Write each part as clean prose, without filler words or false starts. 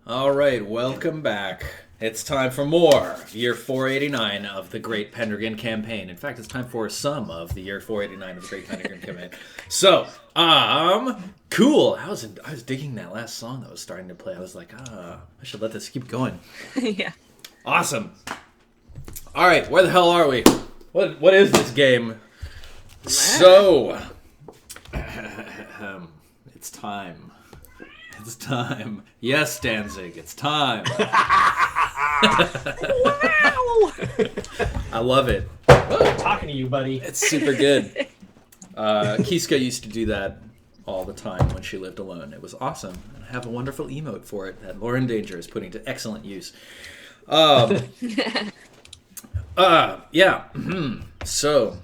All right, welcome back. It's time for more Year 489 of the Great Pendragon Campaign. In fact, it's time for some of the Year 489 of the Great Pendragon Campaign. So, cool. I was digging that last song that was starting to play. I was like, I should let this keep going. Yeah. Awesome. All right, where the hell are we? What is this game? So, it's time. It's time. Yes, Danzig, it's time. Wow! I love it. I'm talking to you, buddy. It's super good. Kiska used to do that all the time when she lived alone. It was awesome. And I have a wonderful emote for it that Lauren Danger is putting to excellent use. Yeah. So.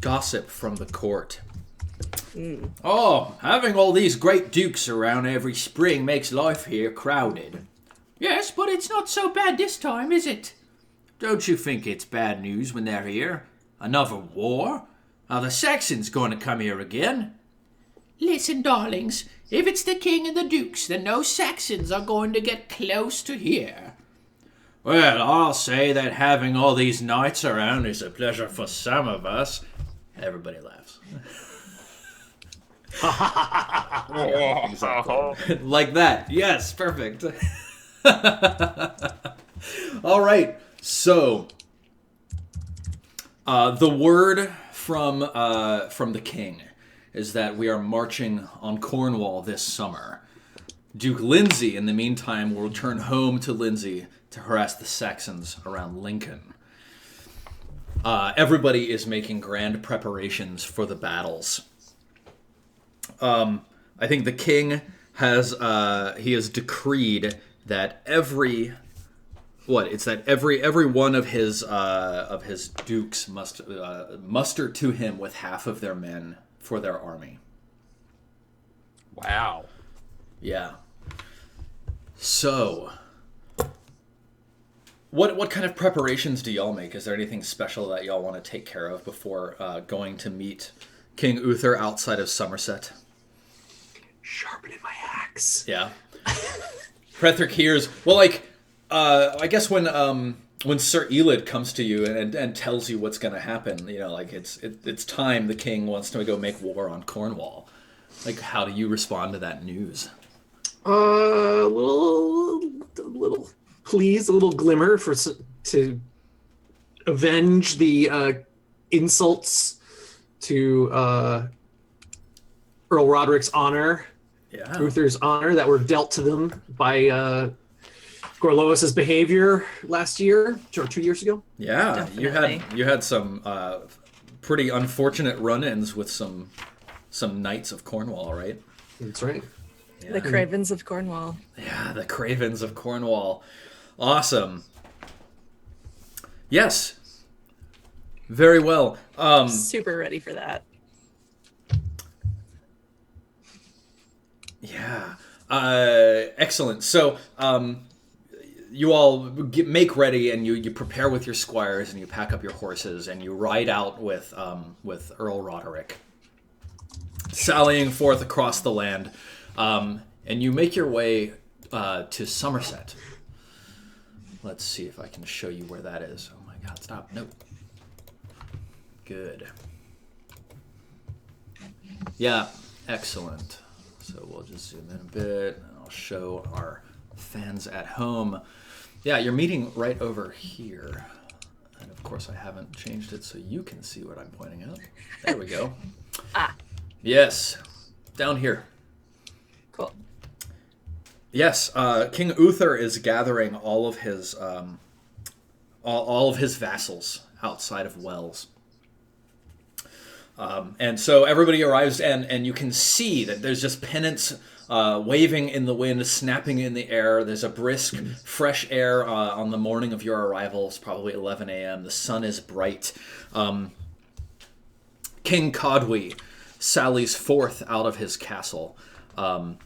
Gossip from the court. Oh, having all these great dukes around every spring makes life here crowded. Yes, but it's not so bad this time, is it? Don't you think it's bad news when they're here? Another war? Are the Saxons going to come here again? Listen, darlings, if it's the king and the dukes, then no Saxons are going to get close to here. Well, I'll say that having all these knights around is a pleasure for some of us. Everybody laughs. Yeah, exactly. Like that. Yes, perfect. All right. So, the word from the king is that we are marching on Cornwall this summer. Duke Lindsay, in the meantime, will return home to Lindsay to harass the Saxons around Lincoln. Everybody is making grand preparations for the battles. I think the king has decreed that every one of his dukes must muster to him with half of their men for their army. Wow. Yeah. So, what kind of preparations do y'all make? Is there anything special that y'all want to take care of before going to meet King Uther outside of Somerset? Sharpening my axe. Yeah. Prethric hears. Well, I guess when Sir Elid comes to you and tells you what's going to happen, it's time. The king wants to go make war on Cornwall. Like, how do you respond to that news? A little please, a little glimmer to avenge the insults to Earl Roderick's honor, Uther's honor that were dealt to them by Gorlois's behavior last year or 2 years ago. Yeah, Definitely. you had some pretty unfortunate run-ins with some knights of Cornwall, right? That's right. Yeah. The Cravens of Cornwall. Yeah, the Cravens of Cornwall. Awesome. Yes. Very well. Super ready for that. Yeah. Excellent. So, you all make ready and you prepare with your squires and you pack up your horses and you ride out with Earl Roderick, sallying forth across the land, and you make your way to Somerset. Let's see if I can show you where that is. Oh my God! Stop. Nope. Good. Yeah. Excellent. So we'll just zoom in a bit and I'll show our fans at home. Yeah, you're meeting right over here. And of course I haven't changed it so you can see what I'm pointing out. There we go. Yes. Down here. Cool. Yes, King Uther is gathering all of his vassals outside of Wells. And so everybody arrives, and you can see that there's just pennants waving in the wind, snapping in the air. There's a brisk, fresh air on the morning of your arrival. It's probably 11 a.m. The sun is bright. King Codwy sallies forth out of his castle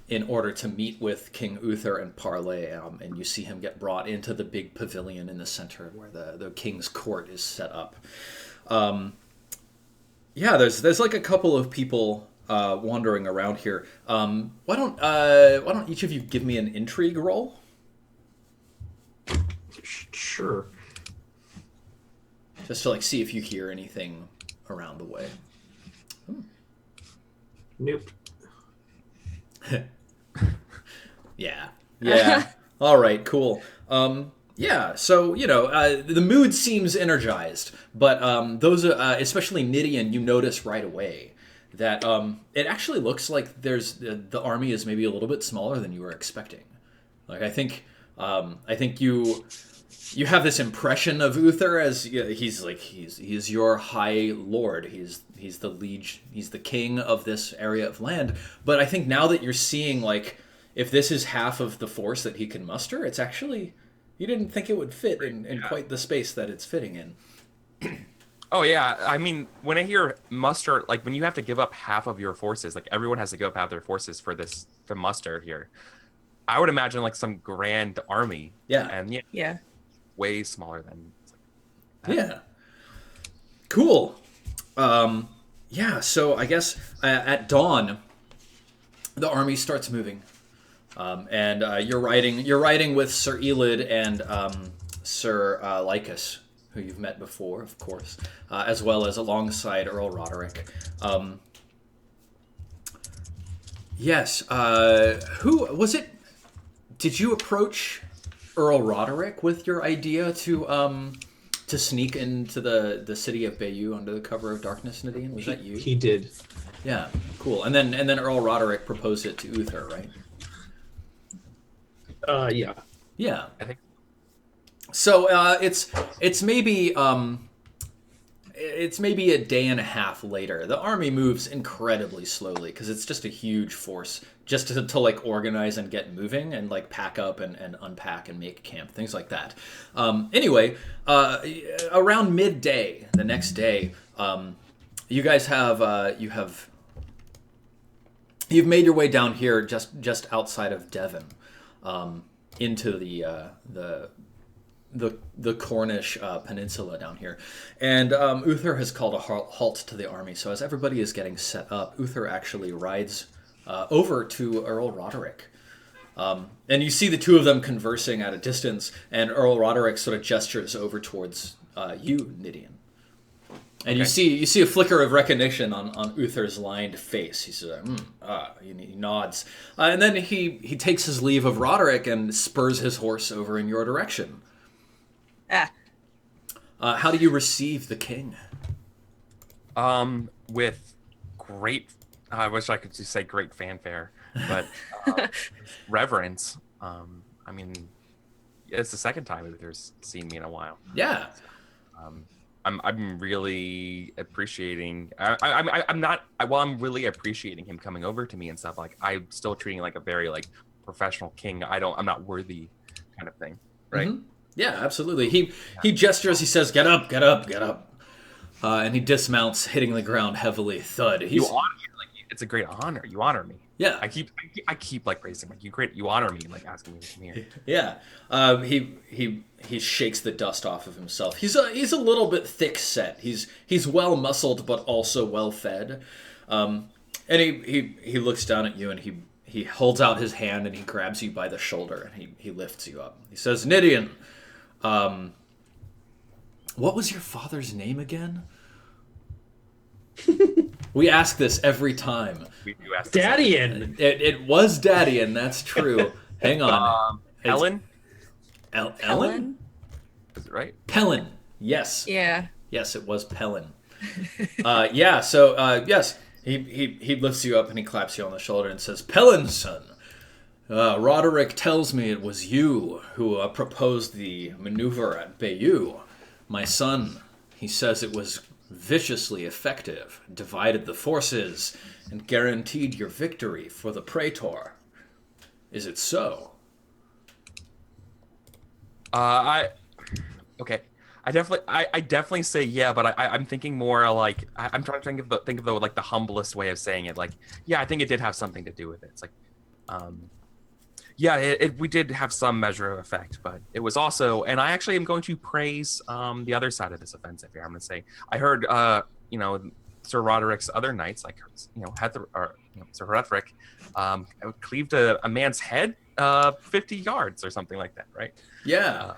in order to meet with King Uther and parley, and you see him get brought into the big pavilion in the center where the king's court is set up. Yeah, there's like a couple of people wandering around here. Why don't each of you give me an intrigue roll? Sure. Just to like see if you hear anything around the way. Nope. Yeah. All right, cool. Yeah, so, the mood seems energized, but those, especially Nidian, you notice right away that it actually looks like the army is maybe a little bit smaller than you were expecting. Like, I think you have this impression of Uther as he's your high lord. He's the liege, he's the king of this area of land. But I think now that you're seeing, like, if this is half of the force that he can muster, it's actually, you didn't think it would fit in quite the space that it's fitting in. Oh yeah, I mean, when I hear muster, like when you have to give up half of your forces, like everyone has to give up half their forces for this to muster here. I would imagine like some grand army. Yeah. And Yeah. way smaller than. Yeah. Cool. Yeah. So I guess at dawn, the army starts moving, and you're riding with Sir Elid and Sir Lycus, who you've met before, of course, as well as alongside Earl Roderick. Yes. Who was it? Did you approach Earl Roderick with your idea to sneak into the city of Bayeux under the cover of darkness, Nidian? Was that you? He did. Yeah, cool. And then Earl Roderick proposed it to Uther, right? Yeah. Yeah. I think. So it's maybe a day and a half later. The army moves incredibly slowly because it's just a huge force just to like organize and get moving and like pack up and unpack and make camp, things like that. Anyway, around midday the next day, you guys you've made your way down here just outside of Devon, into the Cornish peninsula down here. And Uther has called a halt to the army. So as everybody is getting set up, Uther actually rides over to Earl Roderick. And you see the two of them conversing at a distance, and Earl Roderick sort of gestures over towards you, Nidian. And you see a flicker of recognition on Uther's lined face. He says, he nods. And then he takes his leave of Roderick and spurs his horse over in your direction. How do you receive the king? With great, I wish I could just say great fanfare, but reverence. I mean, it's the second time Uther's seen me in a while. Yeah. I'm really appreciating. I'm really appreciating him coming over to me and stuff. Like I'm still treating like a very like professional king. I'm not worthy, kind of thing, right? Mm-hmm. Yeah, absolutely. He gestures. He says, "Get up, get up, get up," and he dismounts, hitting the ground heavily. Thud. You honor me. Like it's a great honor. You honor me. Yeah. I keep like praising like you honor me, like asking me to come here. Yeah. He shakes the dust off of himself. He's a little bit thick set. He's well muscled but also well fed. And he looks down at you and he holds out his hand and he grabs you by the shoulder and he lifts you up. He says, "Nidian, what was your father's name again?" We ask this every time. We do ask. Dadian. It was Dadian, that's true. Hang on. Ellen? Ellen? Is it right? Pellin. Yes. Yeah. Yes, it was Pellin. Yeah, so, yes, he lifts you up and he claps you on the shoulder and says, "Pellin, son, Roderick tells me it was you who proposed the maneuver at Bayeux. My son, he says it was viciously effective, divided the forces, and guaranteed your victory for the Praetor. Is it so?" Okay. I definitely say yeah, but I'm thinking more like I'm trying to think of the like the humblest way of saying it. Like, yeah, I think it did have something to do with it. It's like, yeah, we did have some measure of effect, but it was also, and I actually am going to praise the other side of this offensive here. I'm going to say I heard Sir Roderick's other knights, like Sir Roderick, cleaved a man's head 50 yards or something like that, right? Yeah.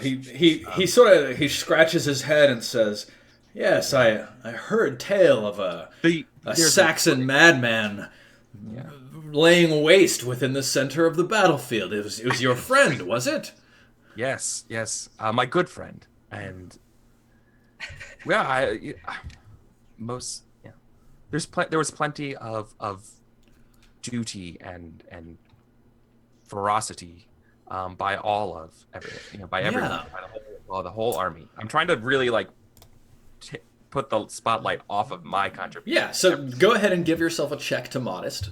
He scratches his head and says, "Yes, I heard tale of a Saxon madman laying waste within the center of the battlefield. It was your friend, was it?" Yes, my good friend, and there was plenty of duty and ferocity by all of everyone, by everyone, by the whole army. I'm trying to really like put the spotlight off of my contribution. Yeah, so go ahead and give yourself a check to modest.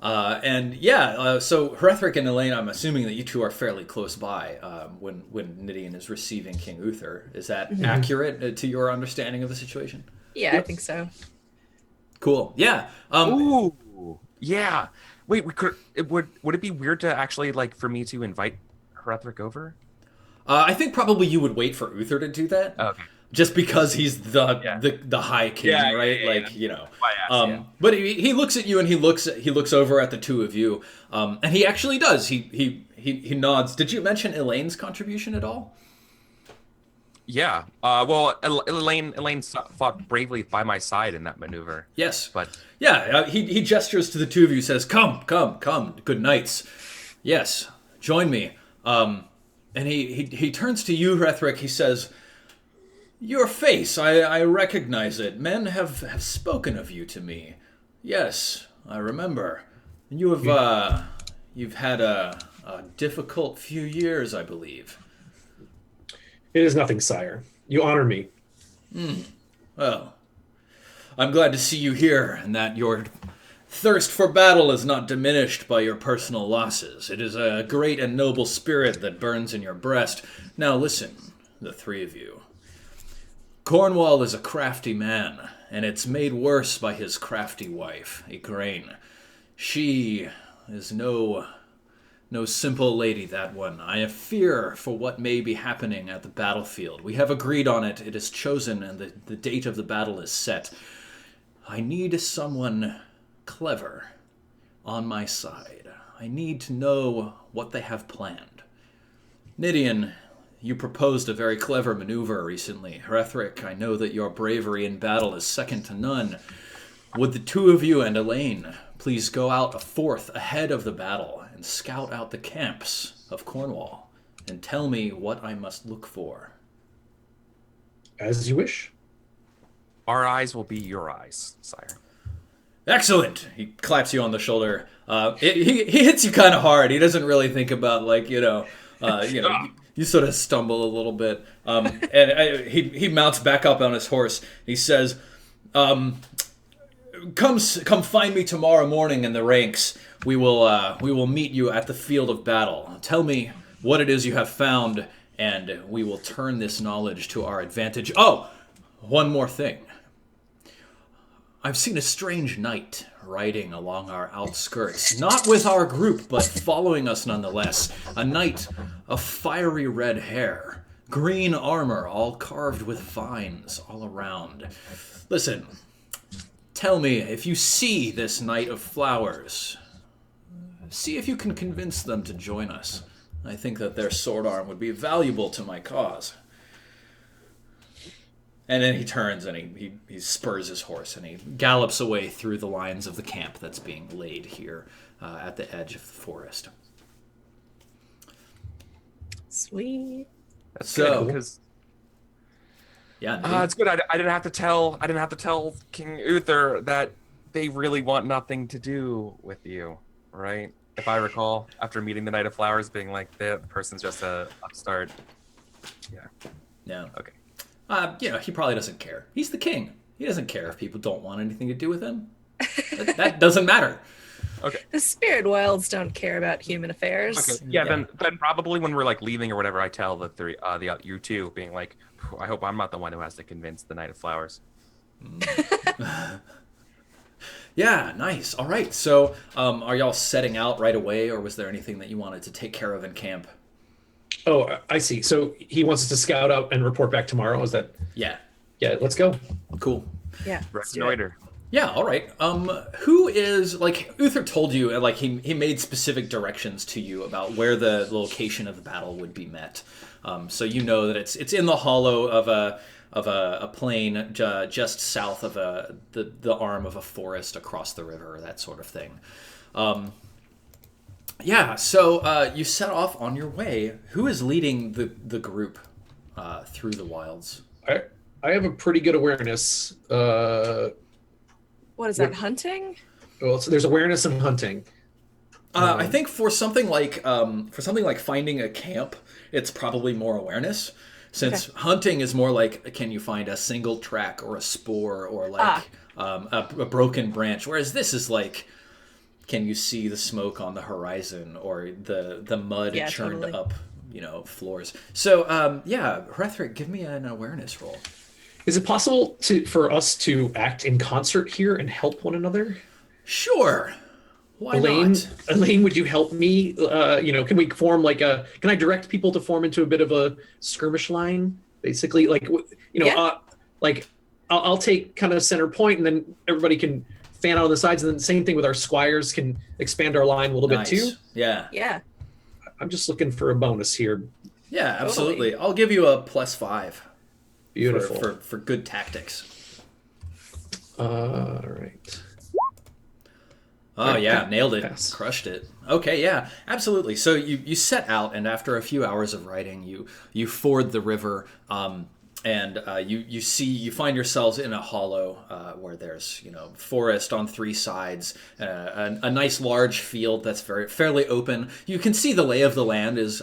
So Hrethric and Elaine, I'm assuming that you two are fairly close by when Nidian is receiving King Uther. Is that accurate to your understanding of the situation? Yeah, I think so. Cool. Yeah. Ooh. Yeah. Wait, would it be weird to actually for me to invite Hrethric over? I think probably you would wait for Uther to do that. Okay. Just because he's the High King, right? But he looks at you and he looks over at the two of you, and he actually does. He nods. Did you mention Elaine's contribution at all? Yeah. Well, Elaine fought bravely by my side in that maneuver. Yes. But he gestures to the two of you, says, "Come, good knights. Yes, join me." And he turns to you, Hrethric. He says, "Your face, I recognize it. Men have spoken of you to me. Yes, I remember. You've had a difficult few years, I believe." It is nothing, sire. You honor me. Well, I'm glad to see you here, and that your thirst for battle is not diminished by your personal losses. It is a great and noble spirit that burns in your breast. Now listen, the three of you. Cornwall is a crafty man, and it's made worse by his crafty wife, Igraine. She is no simple lady, that one. I have fear for what may be happening at the battlefield. We have agreed on it. It is chosen, and the date of the battle is set. I need someone clever on my side. I need to know what they have planned. Nidian, you proposed a very clever maneuver recently. Hrethric, I know that your bravery in battle is second to none. Would the two of you and Elaine please go out a fourth ahead of the battle and scout out the camps of Cornwall and tell me what I must look for? As you wish. Our eyes will be your eyes, sire. Excellent. He claps you on the shoulder. He hits you kind of hard. He doesn't really think about you sort of stumble a little bit. He mounts back up on his horse. He says, Come find me tomorrow morning in the ranks. We will meet you at the field of battle. Tell me what it is you have found, and we will turn this knowledge to our advantage. Oh, one more thing. I've seen a strange knight riding along our outskirts, not with our group, but following us nonetheless. A knight of fiery red hair, green armor, all carved with vines all around. Listen. Tell me, if you see this Knight of Flowers, see if you can convince them to join us. I think that their sword arm would be valuable to my cause. And then he turns and he spurs his horse and he gallops away through the lines of the camp that's being laid here at the edge of the forest. Sweet. That's good because it's good. I didn't have to tell King Uther that they really want nothing to do with you, right? If I recall, after meeting the Knight of Flowers, being like, that person's just a upstart. Yeah. No. Okay. He probably doesn't care. He's the king. He doesn't care if people don't want anything to do with him. That doesn't matter. Okay. The spirit wilds don't care about human affairs. Okay. Yeah. Then probably when we're leaving or whatever, I tell you two, being like, I hope I'm not the one who has to convince the Knight of Flowers. Yeah, nice. All right. So, are y'all setting out right away, or was there anything that you wanted to take care of in camp? Oh, I see. So he wants us to scout out and report back tomorrow. Is that? Yeah. Yeah. Let's go. Cool. Yeah. let's do it. Reconnoiter. Yeah, all right. Who is, like, Uther told you, like, he made specific directions to you about where the location of the battle would be met. So you know that it's in the hollow of a plain just south of the arm of a forest across the river, that sort of thing. Yeah, so you set off on your way. Who is leading the group through the wilds? I have a pretty good awareness. What is that, hunting? Well, so there's awareness in hunting. I think for something like finding a camp, it's probably more awareness. Since hunting is more like, can you find a single track or a spore or like a broken branch, whereas this is like, can you see the smoke on the horizon or the mud churned totally. up, floors. So Hrethric, give me an awareness roll. Is it possible for us to act in concert here and help one another? Sure. Why Elaine, not? Elaine, would you help me? Can we form can I direct people to form into a bit of a skirmish line? Basically, I'll take kind of center point, and then everybody can fan out on the sides, and then same thing with our squires can expand our line a little bit too. Yeah. Yeah. I'm just looking for a bonus here. Yeah, absolutely. I'll give you a +5. Beautiful. For good tactics. All right. Oh yeah, nailed it. Pass. Crushed it. Okay, yeah, absolutely. So you set out, and after a few hours of riding, you ford the river, and you find yourselves in a hollow where there's forest on 3 sides, a nice large field that's fairly open. You can see the lay of the land is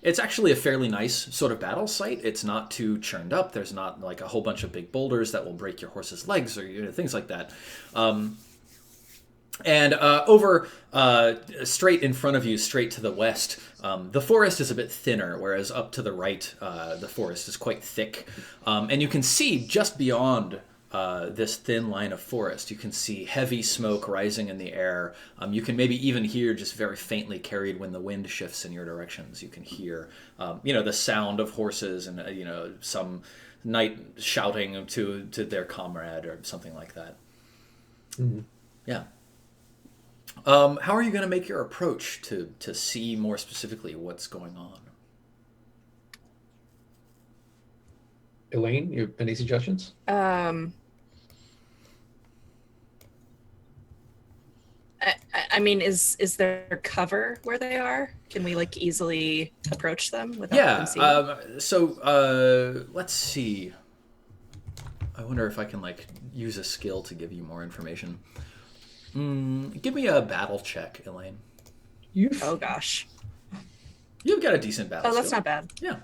it's actually a fairly nice sort of battle site. It's not too churned up. There's not like a whole bunch of big boulders that will break your horse's legs or things like that. And over straight in front of you, straight to the west, the forest is a bit thinner, whereas up to the right, the forest is quite thick. And you can see just beyond this thin line of forest, you can see heavy smoke rising in the air. You can maybe even hear, just very faintly carried when the wind shifts in your directions, you can hear, the sound of horses and, some knight shouting to their comrade or something like that. Mm-hmm. Yeah. How are you going to make your approach to see more specifically what's going on? Elaine, you have any suggestions? I mean, is there cover where they are? Can we easily approach them without them seeing? So let's see. I wonder if I can use a skill to give you more information. Give me a battle check, Elaine. Oh gosh. You've got a decent battle Oh, that's skill. not bad. Yeah.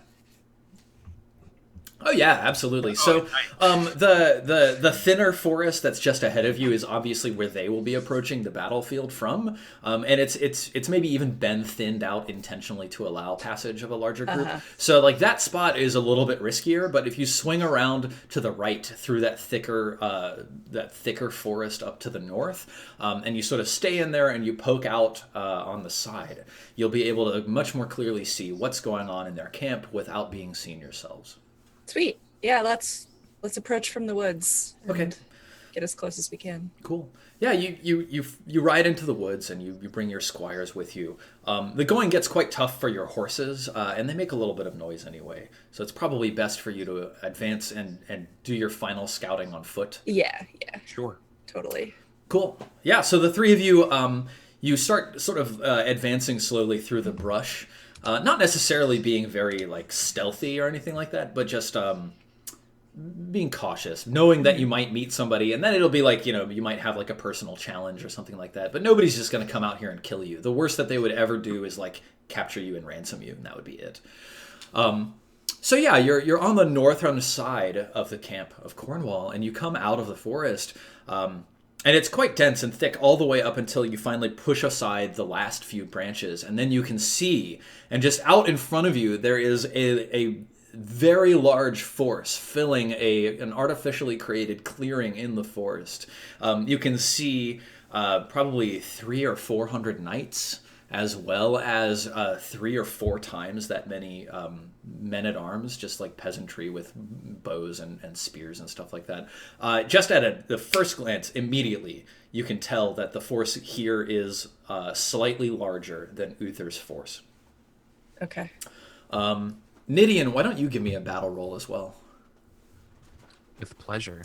Oh yeah, absolutely. So the thinner forest that's just ahead of you is obviously where they will be approaching the battlefield from, and it's maybe even been thinned out intentionally to allow passage of a larger group. So that spot is a little bit riskier, but if you swing around to the right through that thicker forest up to the north, and you sort of stay in there and you poke out on the side, you'll be able to much more clearly see what's going on in their camp without being seen yourselves. Sweet. Yeah, let's approach from the woods. Okay. Get as close as we can. Cool. Yeah, you ride into the woods and you bring your squires with you. The going gets quite tough for your horses, and they make a little bit of noise anyway. So it's probably best for you to advance and do your final scouting on foot. Yeah. Sure. Totally. Cool. Yeah, so the 3 of you, you start sort of advancing slowly through the brush. Not necessarily being very stealthy or anything like that, but just being cautious, knowing that you might meet somebody, and then it'll be you might have a personal challenge or something like that. But nobody's just going to come out here and kill you. The worst that they would ever do is capture you and ransom you, and that would be it. So yeah, you're on the northern side of the camp of Cornwall, and you come out of the forest. And it's quite dense and thick all the way up until you finally push aside the last few branches. And then you can see, and just out in front of you, there is a very large force filling an artificially created clearing in the forest. You can see probably 300 or 400 knights as well as 3 or 4 times that many men-at-arms, just like peasantry with bows and spears and stuff like that. Just at the first glance, immediately, you can tell that the force here is slightly larger than Uther's force. Okay. Nidian, why don't you give me a battle roll as well? With pleasure.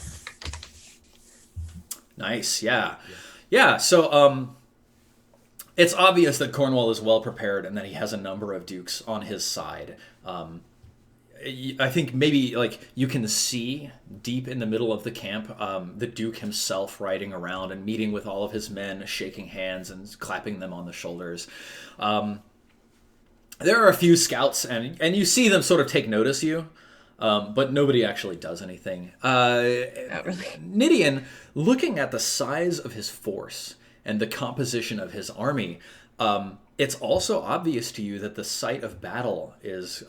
Nice, yeah. So, it's obvious that Cornwall is well prepared and that he has a number of dukes on his side. I think maybe like you can see deep in the middle of the camp the Duke himself riding around and meeting with all of his men, shaking hands and clapping them on the shoulders. There are a few scouts and you see them sort of take notice of you, but nobody actually does anything. Not really. Nidian, looking at the size of his force and the composition of his army, it's also obvious to you that the site of battle is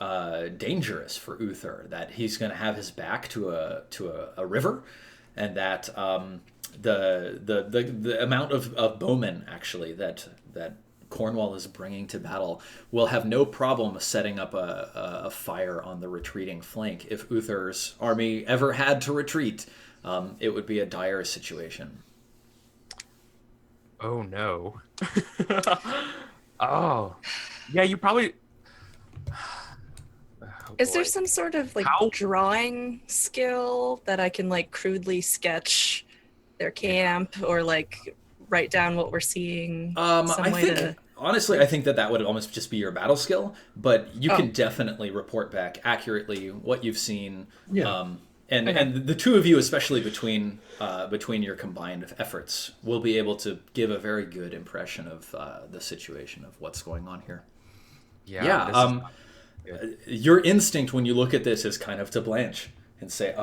dangerous for Uther, that he's going to have his back to a river, and that the amount of bowmen actually that Cornwall is bringing to battle will have no problem setting up a fire on the retreating flank. If Uther's army ever had to retreat, it would be a dire situation. Oh no. Oh, yeah. You probably. Is there some sort of like drawing skill that I can like crudely sketch their camp or like write down what we're seeing? Honestly, I think that would almost just be your battle skill, but you can definitely report back accurately what you've seen. Yeah. And the two of you, especially between your combined efforts, will be able to give a very good impression of the situation of what's going on here. Yeah. Your instinct when you look at this is kind of to blanch and say,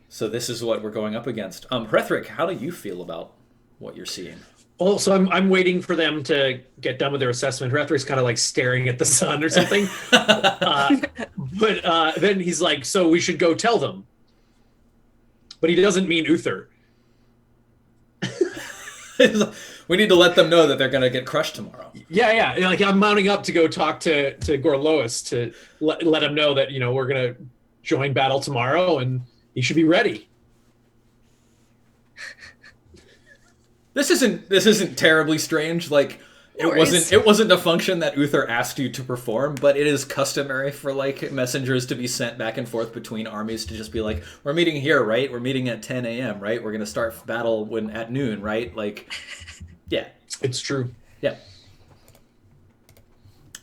so this is what we're going up against. Hrethric, how do you feel about what you're seeing? Well, so I'm waiting for them to get done with their assessment. Hrethrick's kind of like staring at the sun or something. But then he's like, so we should go tell them. But he doesn't mean Uther. We need to let them know that they're going to get crushed tomorrow. Yeah. Like I'm mounting up to go talk to Gorlois to let him know that, we're going to join battle tomorrow and he should be ready. This isn't terribly strange. Like it wasn't a function that Uther asked you to perform, but it is customary for like messengers to be sent back and forth between armies to just be like, we're meeting here, right? We're meeting at 10 a.m., right? We're gonna start battle at noon, right? Like, yeah, it's true. Yeah.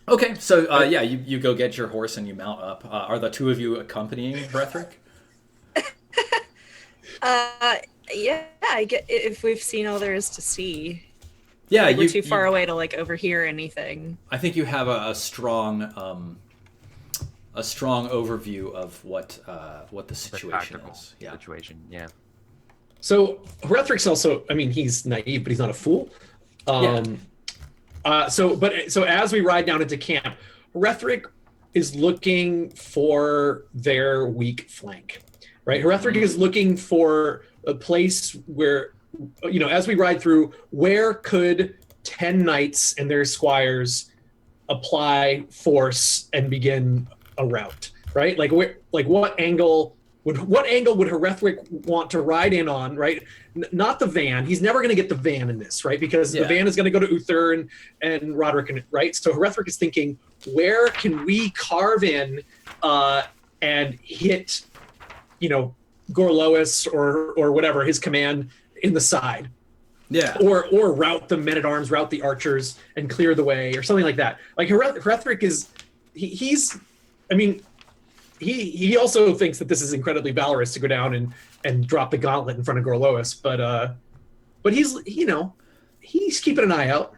Okay, so you go get your horse and you mount up. Are the two of you accompanying Hrethric? Yeah, I get if we've seen all there is to see. Yeah, like, we're too far away to like overhear anything. I think you have a strong overview of what the situation is. Yeah. Situation, yeah. So Hrethrick's also, he's naive, but he's not a fool. So as we ride down into camp, Hrethrick is looking for their weak flank, right? Hrethrick is looking for a place where, as we ride through, where could 10 knights and their squires apply force and begin a rout, right? What angle would Hrethrick want to ride in on, right? Not the van. He's never going to get the van in this, right? Because the van is going to go to Uther and Roderick, right? So Hrethrick is thinking, where can we carve in and hit, Gorlois or whatever, his command in the side. Yeah. Or rout the men-at-arms, rout the archers, and clear the way, or something like that. Like Hrethrick is, he also thinks that this is incredibly valorous to go down and drop the gauntlet in front of Gorlois, but he's he's keeping an eye out.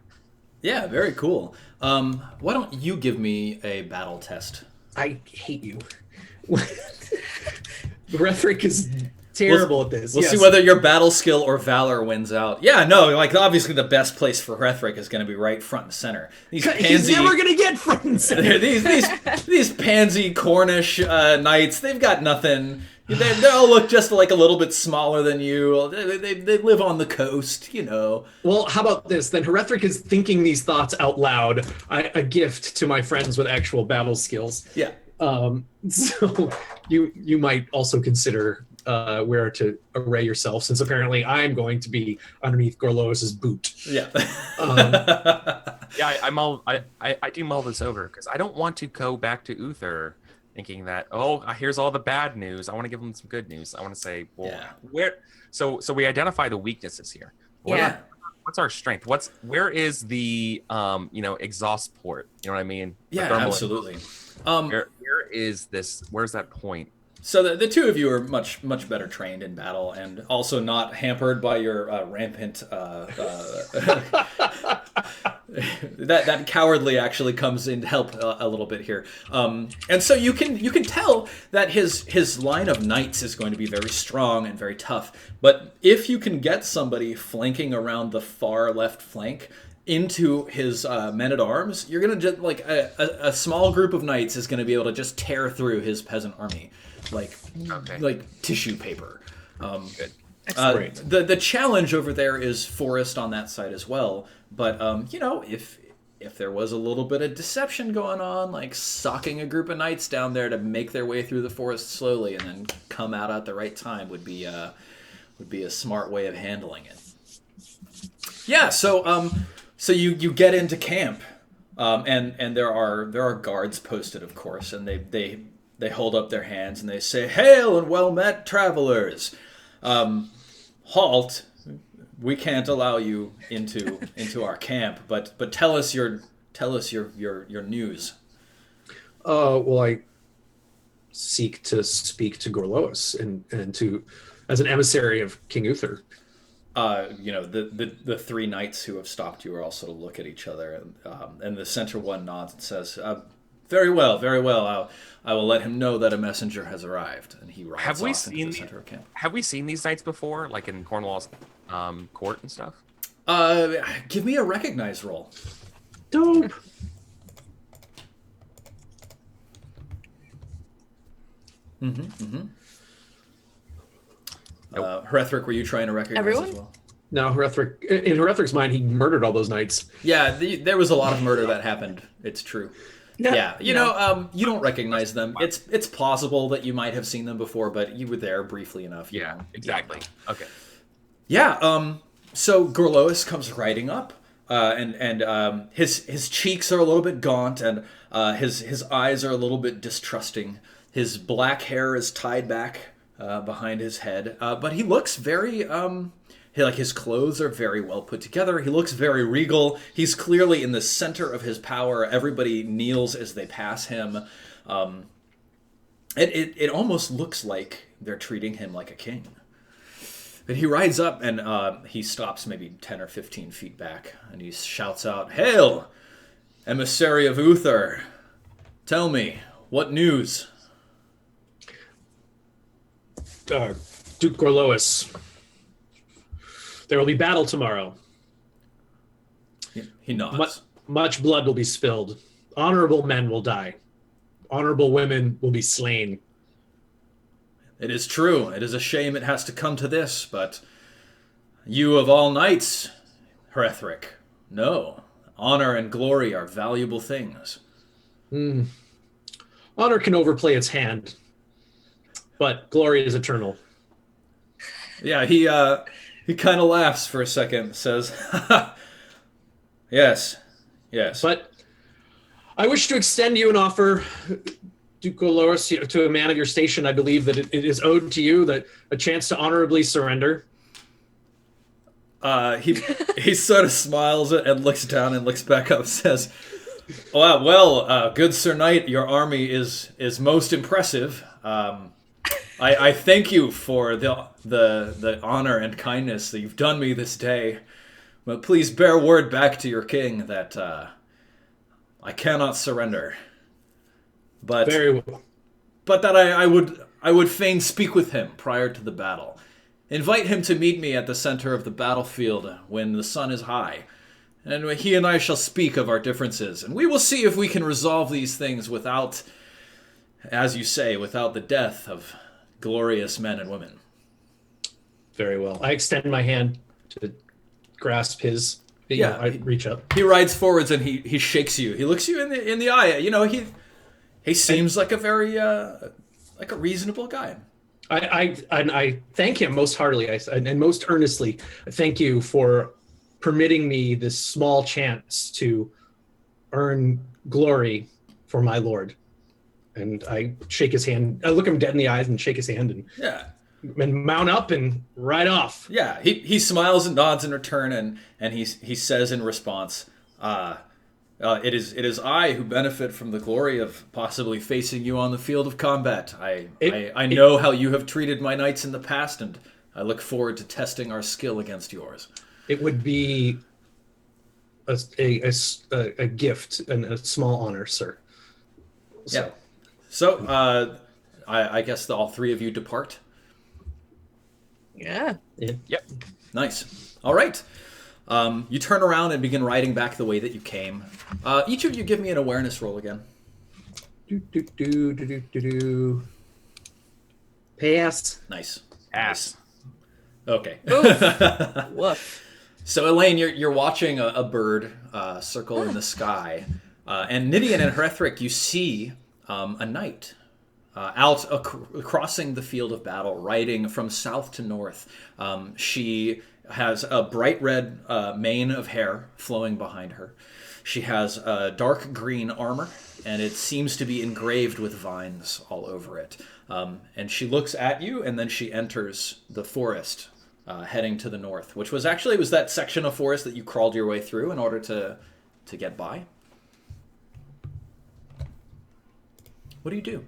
Yeah, very cool. Why don't you give me a battle test? I hate you. Hrethrick is terrible at this. We'll see whether your battle skill or valor wins out. Yeah, no, like obviously the best place for Hrethrick is going to be right front and center. He's never going to get front and center. these pansy Cornish knights, they've got nothing. They all look just like a little bit smaller than you. They live on the coast, you know. Well, how about this? Then Herethric is thinking these thoughts out loud. A gift to my friends with actual battle skills. Yeah. So you might also consider where to array yourself, since apparently I'm going to be underneath Gorlois's boot. Yeah. Yeah, I do mull this over because I don't want to go back to Uther thinking that, oh, here's all the bad news. I want to give them some good news. I want to say, well, where? So we identify the weaknesses here. What's our strength? Where is the exhaust port? You know what I mean? Yeah, absolutely. Where is this? Where's that point? So the two of you are much better trained in battle, and also not hampered by your rampant. That cowardly actually comes in to help a little bit here, and so you can tell that his line of knights is going to be very strong and very tough. But if you can get somebody flanking around the far left flank into his men-at-arms, you're gonna just like a small group of knights is gonna be able to just tear through his peasant army like tissue paper. Good. The challenge over there is forest on that side as well. But if there was a little bit of deception going on, like socking a group of knights down there to make their way through the forest slowly and then come out at the right time would be a smart way of handling it. Yeah. So you get into camp, and there are guards posted, of course, and they hold up their hands and they say, "Hail and well met, travelers! Halt! We can't allow you into our camp. But tell us your news." Well, I seek to speak to Gorlois and to as an emissary of King Uther. The three knights who have stopped you are also look at each other, and the center one nods and says, very well, very well. I will let him know that a messenger has arrived." And he rides off into the center of camp. Have we seen these knights before, like in Cornwall's court and stuff? Give me a recognize roll. Dope. Herethric, were you trying to recognize Everyone? as well? No, in Herethric's mind, he murdered all those knights. Yeah, there was a lot of murder that happened. It's true. No, Yeah, you don't recognize them. It's plausible that you might have seen them before, but you were there briefly enough. You know. Exactly. Okay. Yeah. So Gorlois comes riding up, and his cheeks are a little bit gaunt, and his eyes are a little bit distrusting. His black hair is tied back behind his head, but he looks very his clothes are very well put together. He looks very regal. He's clearly in the center of his power. Everybody kneels as they pass him. It almost looks like they're treating him like a king. But he rides up and he stops maybe 10 or 15 feet back, and he shouts out, "Hail, emissary of Uther! Tell me, what news?" Duke Gorlois. There will be battle tomorrow. He nods. Much blood will be spilled. Honorable men will die. Honorable women will be slain. It is true. It is a shame it has to come to this, but you of all knights, Herethric, know honor and glory are valuable things. Honor can overplay its hand, but glory is eternal. Yeah, he kind of laughs for a second, says, Yes. But I wish to extend you an offer, Duke Gorlois, to a man of your station. I believe that it is owed to you that a chance to honorably surrender. He sort of smiles and looks down and looks back up and says, well, good Sir Knight, your army is most impressive. I thank you for the honor and kindness that you've done me this day. But please bear word back to your king that I cannot surrender. But very well. But that I would fain speak with him prior to the battle. Invite him to meet me at the center of the battlefield when the sun is high. And he and I shall speak of our differences, and we will see if we can resolve these things without, as you say, without the death of glorious men and women. Very well. I extend my hand to grasp his. Yeah, I reach up. He rides forwards and he shakes you. He looks you in the eye. You know, he seems like a very like a reasonable guy. I thank him most heartily and most earnestly. Thank you for permitting me this small chance to earn glory for my lord. And I shake his hand. I look him dead in the eyes and shake his hand and mount up and ride off. Yeah, he smiles and nods in return, and he says in response, it is I who benefit from the glory of possibly facing you on the field of combat. I know how you have treated my knights in the past, and I look forward to testing our skill against yours. It would be a gift and a small honor, sir. So. Yeah. So I guess all three of you depart. Yeah. Yep. Nice. All right. You turn around and begin riding back the way that you came. Each of you give me an awareness roll again. Pass. Nice. Ass. Okay. Woof. So Elaine, you're watching a bird circle in the sky, and Nidian and Hrethric, you see a knight crossing the field of battle, riding from south to north. She has a bright red mane of hair flowing behind her. She has dark green armor, and it seems to be engraved with vines all over it. And she looks at you, and then she enters the forest, heading to the north, which was that section of forest that you crawled your way through in order to get by. What do you do?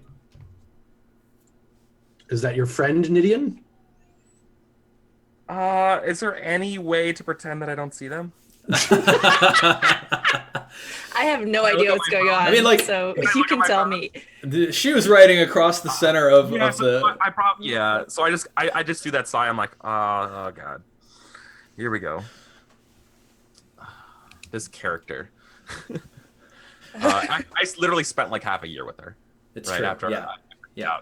Is that your friend, Nidian? Is there any way to pretend that I don't see them? I have no idea what's going on. I mean, like, so if you can tell me. She was riding across the center of So the... So I just do that sigh. I'm like, oh god, here we go. This character. I literally spent like half a year with her. It's right true. after Yeah.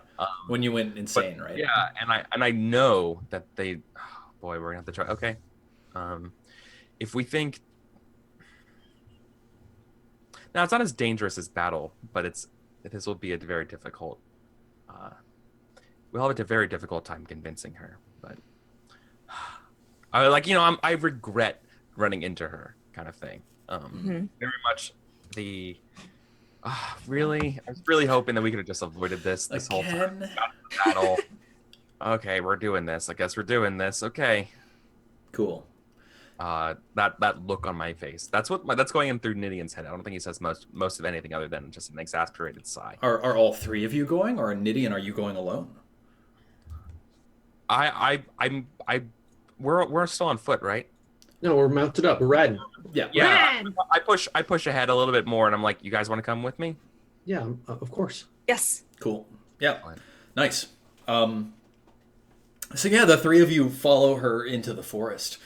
When you went insane, right? Yeah, and I know that they. Oh boy, we're gonna have to try. Okay. If we think. Now it's not as dangerous as battle, but this will be a very difficult. We'll have a very difficult time convincing her, but I regret running into her, kind of thing. Very much the. Really? I was really hoping that we could have just avoided this whole time. Got into the battle. Okay, we're doing this. I guess we're doing this. Okay. Cool. That look on my face. That's going in through Nidian's head. I don't think he says most of anything other than just an exasperated sigh. Are all three of you going, or Nidian, are you going alone? We're still on foot, right? No, we're mounted up. We're riding. Yeah. I push ahead a little bit more, and I'm like, you guys want to come with me? Yeah, of course. Yes. Cool. Yeah. Nice. So yeah, the three of you follow her into the forest.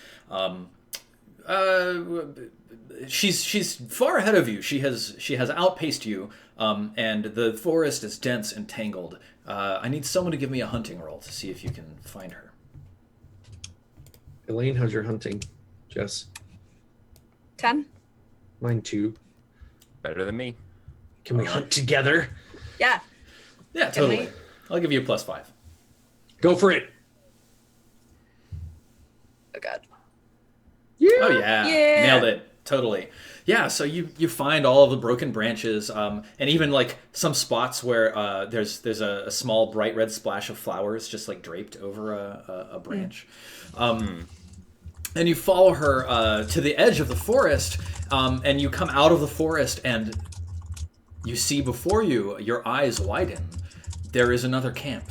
She's far ahead of you. She has outpaced you, and the forest is dense and tangled. I need someone to give me a hunting roll to see if you can find her. Elaine, how's your hunting? Jess? 10? Mine too. Better than me. Can we hunt together? Yeah. Yeah, totally. I'll give you a +5. Go for it. Oh god. Yeah. Oh yeah. Nailed it. Totally. Yeah, so you find all of the broken branches, and even like some spots where there's a small bright red splash of flowers just like draped over a branch. And you follow her to the edge of the forest, and you come out of the forest, and you see before you, your eyes widen. There is another camp.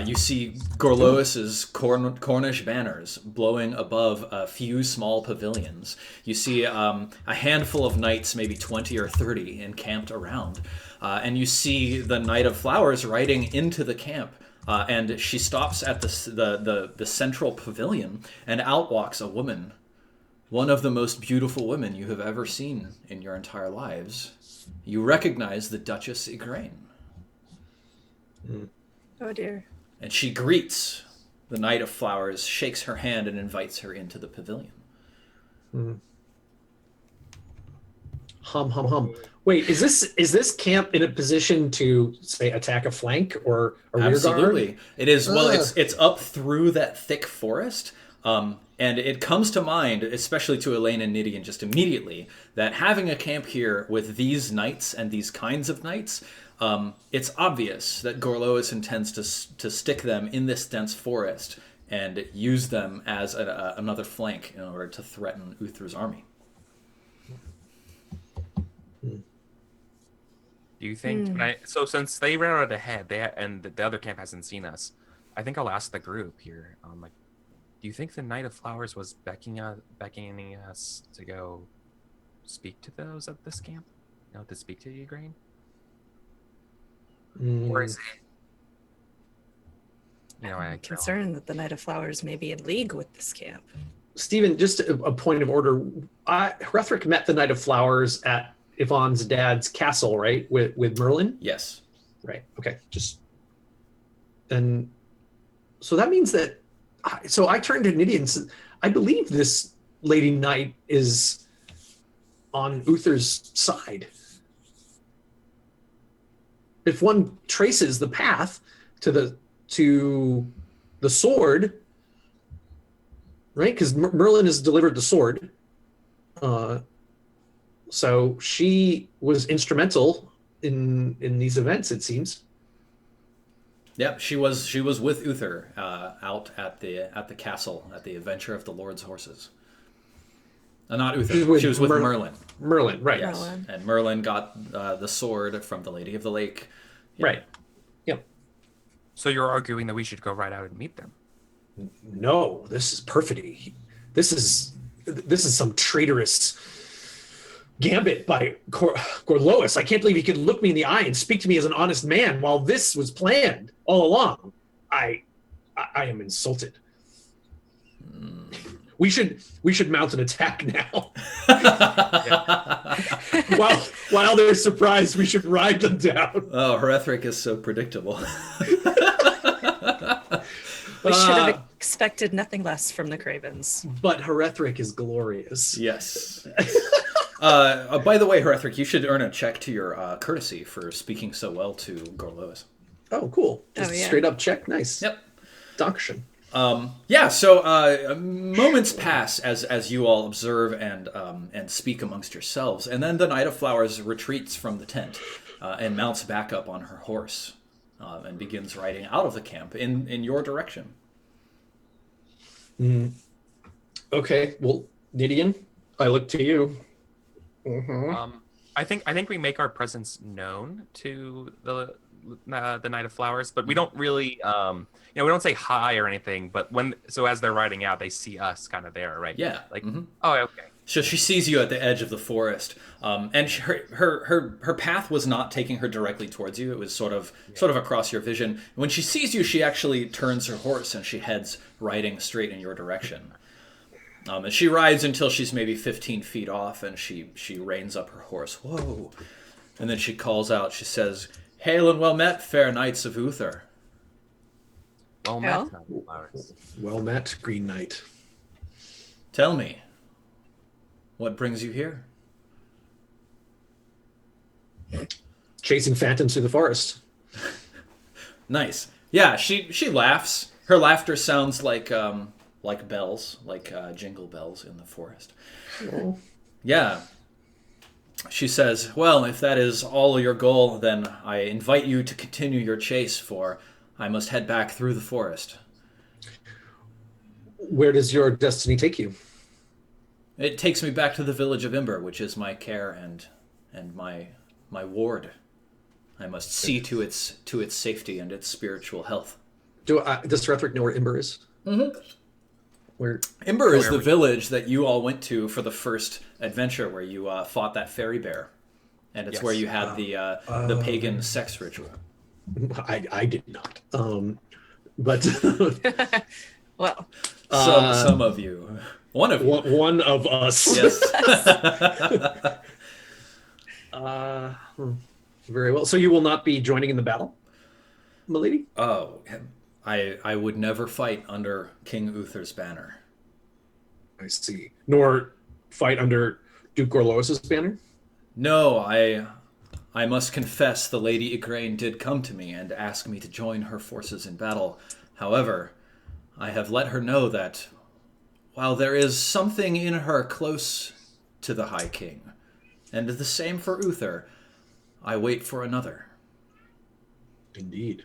You see Gorlois's Cornish banners blowing above a few small pavilions. You see a handful of knights, maybe 20 or 30, encamped around. And you see the Knight of Flowers riding into the camp. And she stops at the central pavilion, and out walks a woman. One of the most beautiful women you have ever seen in your entire lives. You recognize the Duchess Igraine. Oh dear. And she greets the Knight of Flowers, shakes her hand, and invites her into the pavilion. Hum hum hum. Wait, is this camp in a position to say attack a flank or a rear guard? Absolutely, it is. Well, it's up through that thick forest, and it comes to mind, especially to Elaine and Nidian, just immediately that having a camp here with these knights and these kinds of knights, it's obvious that Gorlois intends to stick them in this dense forest and use them as another flank in order to threaten Uther's army. Do you think? So since they ran out ahead, and the other camp hasn't seen us, I think I'll ask the group here. Like, do you think the Knight of Flowers was beckoning us to go speak to those at this camp? To speak to Igraine? Or is it? I'm concerned that the Knight of Flowers may be in league with this camp. Stephen, just a point of order. Hrethric met the Knight of Flowers at Yvonne's dad's castle, right? With Merlin? Yes. Right. Okay. And so that means that, so I turned to Nidian and said, I believe this Lady Knight is on Uther's side. If one traces the path to the sword, right? Because Merlin has delivered the sword. So she was instrumental in these events, it seems. Yep, she was with Uther out at the castle at the adventure of the Lord's horses. Not Uther. She was with Merlin. Merlin, right? Yes, Merlin. And Merlin got the sword from the Lady of the Lake. Yeah. Right. Yep. So you're arguing that we should go right out and meet them? No, this is perfidy. This is some traitorous gambit by Gorlois. I can't believe he could look me in the eye and speak to me as an honest man while this was planned all along. I am insulted. We should mount an attack now. While they're surprised, we should ride them down. Oh, Hrethric is so predictable. We should have expected nothing less from the Cravens. But Hrethric is glorious. Yes. By the way, Hrethric, you should earn a check to your courtesy for speaking so well to Gorlois. Oh, cool. Just a straight up check. Nice. Yep. Dankeschön. So moments pass as you all observe and speak amongst yourselves, and then the Knight of Flowers retreats from the tent and mounts back up on her horse and begins riding out of the camp in your direction. Okay, well, Nidian, I look to you. Mm-hmm. I think we make our presence known to the Knight of Flowers, but we don't really we don't say hi or anything, but as they're riding out, they see us kind of there, right? Yeah. Like, mm-hmm. Oh, okay. So she sees you at the edge of the forest, and her path was not taking her directly towards you. It was sort of across your vision. When she sees you, she actually turns her horse and she heads riding straight in your direction. And she rides until she's maybe 15 feet off, and she reins up her horse. Whoa! And then she calls out. She says, "Hail and well met, fair knights of Uther." Well met, Knight of Flowers. Well met, Green Knight. Tell me, what brings you here? Chasing phantoms through the forest. Nice. Yeah, she laughs. Her laughter sounds like bells, like jingle bells in the forest. Oh. Yeah. She says, "Well, if that is all your goal, then I invite you to continue your chase, for I must head back through the forest." Where does your destiny take you? It takes me back to the village of Imber, which is my care and my ward. I must see to its safety and its spiritual health. Does Hrethric know where Imber is? Mm-hmm. Where Imber is the village that you all went to for the first adventure, where you fought that fairy bear, and it's where you had the pagan sex ritual. I did not. But well, some of you, one of you, one of us. Yes. Very well. So you will not be joining in the battle? milady? Oh, I would never fight under King Uther's banner. I see. Nor fight under Duke Gorlois's banner? No, I must confess the Lady Igraine did come to me and ask me to join her forces in battle. However, I have let her know that while there is something in her close to the High King, and the same for Uther, I wait for another. Indeed.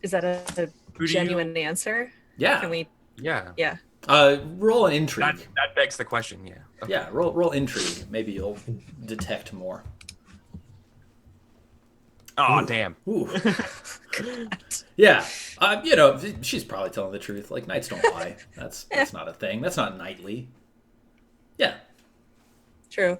Is that a genuine answer? Yeah. Can we? Yeah. Yeah. Roll an intrigue. That begs the question. Yeah. Okay. Yeah, roll intrigue. Maybe you'll detect more. Oh, damn. Ooh. Yeah, she's probably telling the truth. Like, knights don't lie. That's not a thing. That's not knightly. Yeah. True.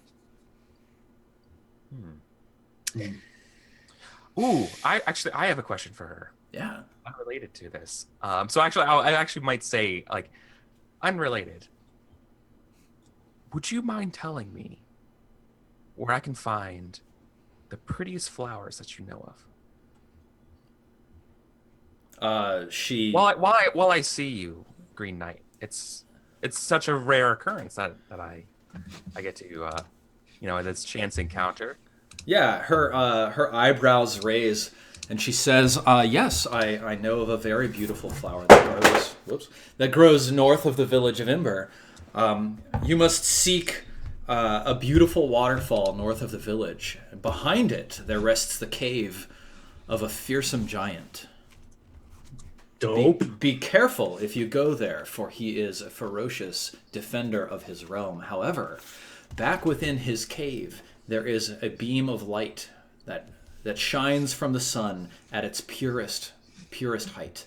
Ooh, I have a question for her. Yeah. Unrelated to this. So actually, I actually might say, like, unrelated. Would you mind telling me where I can find the prettiest flowers that you know of? She. While I see you, Green Knight, it's such a rare occurrence that I get to this chance encounter. Yeah, her eyebrows raise, and she says, "Yes, I know of a very beautiful flower that grows north of the village of Imber. You must seek a beautiful waterfall north of the village. Behind it, there rests the cave of a fearsome giant. Dope. Be careful if you go there, for he is a ferocious defender of his realm. However, back within his cave, there is a beam of light that shines from the sun at its purest height.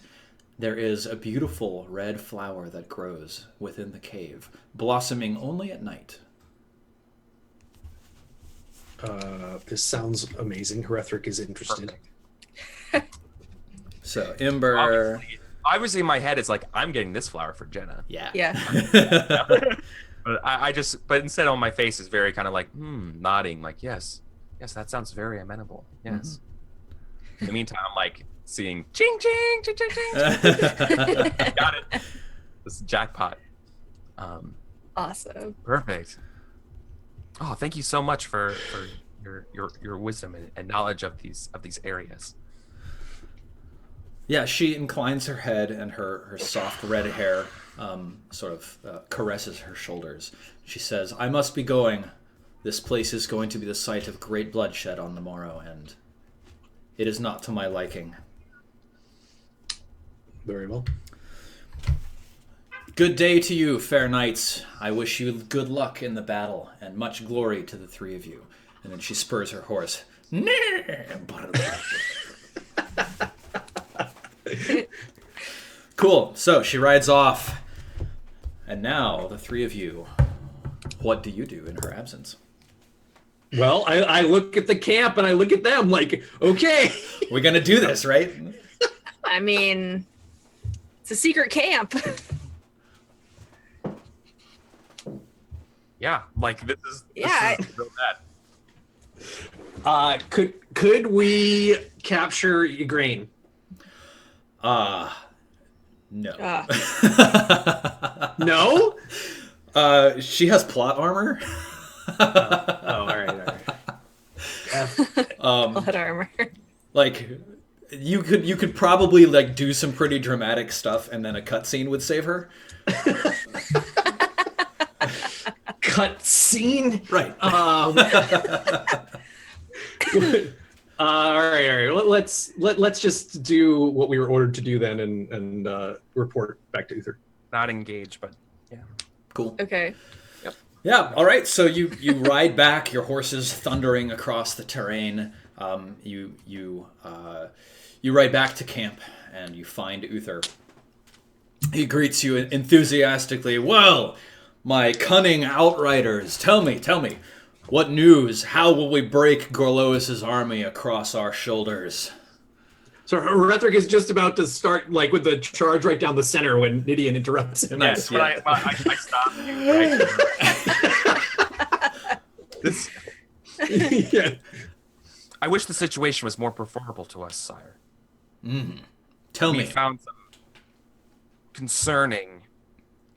There is a beautiful red flower that grows within the cave, blossoming only at night." This sounds amazing. Herethric is interested. Perfect. So, Imber... Obviously, in my head, it's like, I'm getting this flower for Jenna. Yeah. Yeah. But instead on my face is very kind of like, nodding, like, yes, that sounds very amenable. Yes. In the meantime, I'm like seeing ching, ching, ching, ching, ching. Got it. This is jackpot. Awesome. Perfect. Oh, thank you so much for your wisdom and knowledge of these areas. Yeah, she inclines her head, and her soft red hair caresses her shoulders. She says, "I must be going. This place is going to be the site of great bloodshed on the morrow, and it is not to my liking." Very well. "Good day to you, fair knights. I wish you good luck in the battle, and much glory to the three of you." And then she spurs her horse. Cool. So she rides off. And now, the three of you, what do you do in her absence? Well, I look at the camp and I look at them like, okay. We're going to do this, right? I mean, it's a secret camp. Yeah, like this is real bad. Could we capture Igraine? No. No? She has plot armor. All right. Blood armor. Like, you could probably like do some pretty dramatic stuff, and then a cutscene would save her. Cutscene? Right. All right. Let's just do what we were ordered to do then, and report back to Uther. Not engaged, but yeah. Cool. Okay. Yeah. All right. So you ride back, your horses thundering across the terrain. You ride back to camp, and you find Uther. He greets you enthusiastically. "Well, my cunning outriders, tell me, what news? How will we break Gorlois's army across our shoulders?" So Herethric is just about to start like with the charge right down the center when Nidian interrupts him. Nice. But I stopped you. Right? This. Yeah. I wish the situation was more preferable to us, sire. Tell We me. found some concerning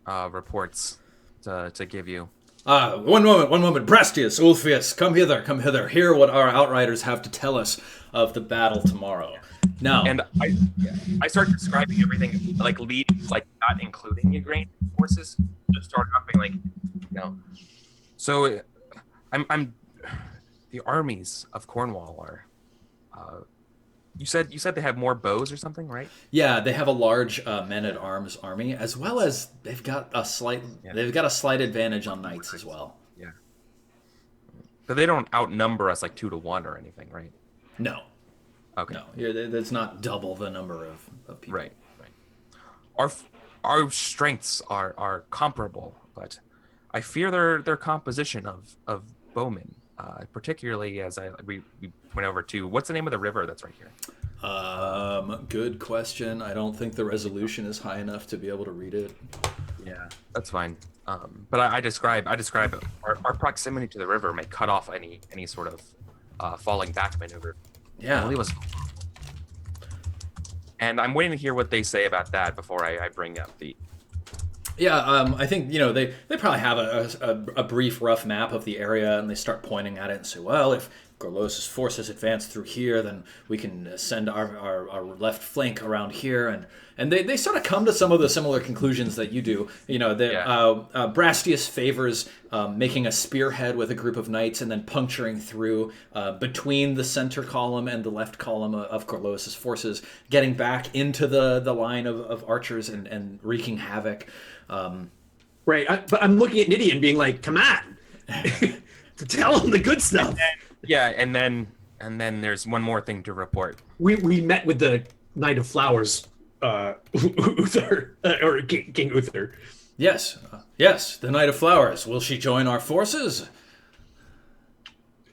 reports to give you. One moment. Brastius, Ulfius, come hither. Hear what our outriders have to tell us of the battle tomorrow. Now, And I started describing everything like not including Ukraine forces. Just started off being like, you know. So I'm the armies of Cornwall are. You said they have more bows or something, right? yeah, they have a large men-at-arms army, as well as they've got a slight advantage on knights as well. Yeah. But they don't outnumber us like 2-1 or anything, right? No, Okay. no, that's not double the number of people. Right. Our strengths are comparable, but I fear their composition of bowmen, particularly as we went over to what's the name of the river that's right here? Good question. I don't think the resolution is high enough to be able to read it. Yeah, that's fine. But I describe our proximity to the river may cut off any sort of falling back maneuver. Yeah. I believe it was. And I'm waiting to hear what they say about that before I bring up the. Yeah, I think they probably have a brief rough map of the area, and they start pointing at it and say, well, if Gorlos's forces advance through here, then we can send our left flank around here, and they sort of come to some of the similar conclusions that you do. Brastius favors making a spearhead with a group of knights and then puncturing through between the center column and the left column of Gorlos's forces, getting back into the line of archers and wreaking havoc. Right, but I'm looking at Niddy and being like, come on, to tell him the good stuff. Yeah, and then there's one more thing to report. We met with the Knight of Flowers, Uther, or King Uther. Yes, the Knight of Flowers. Will she join our forces?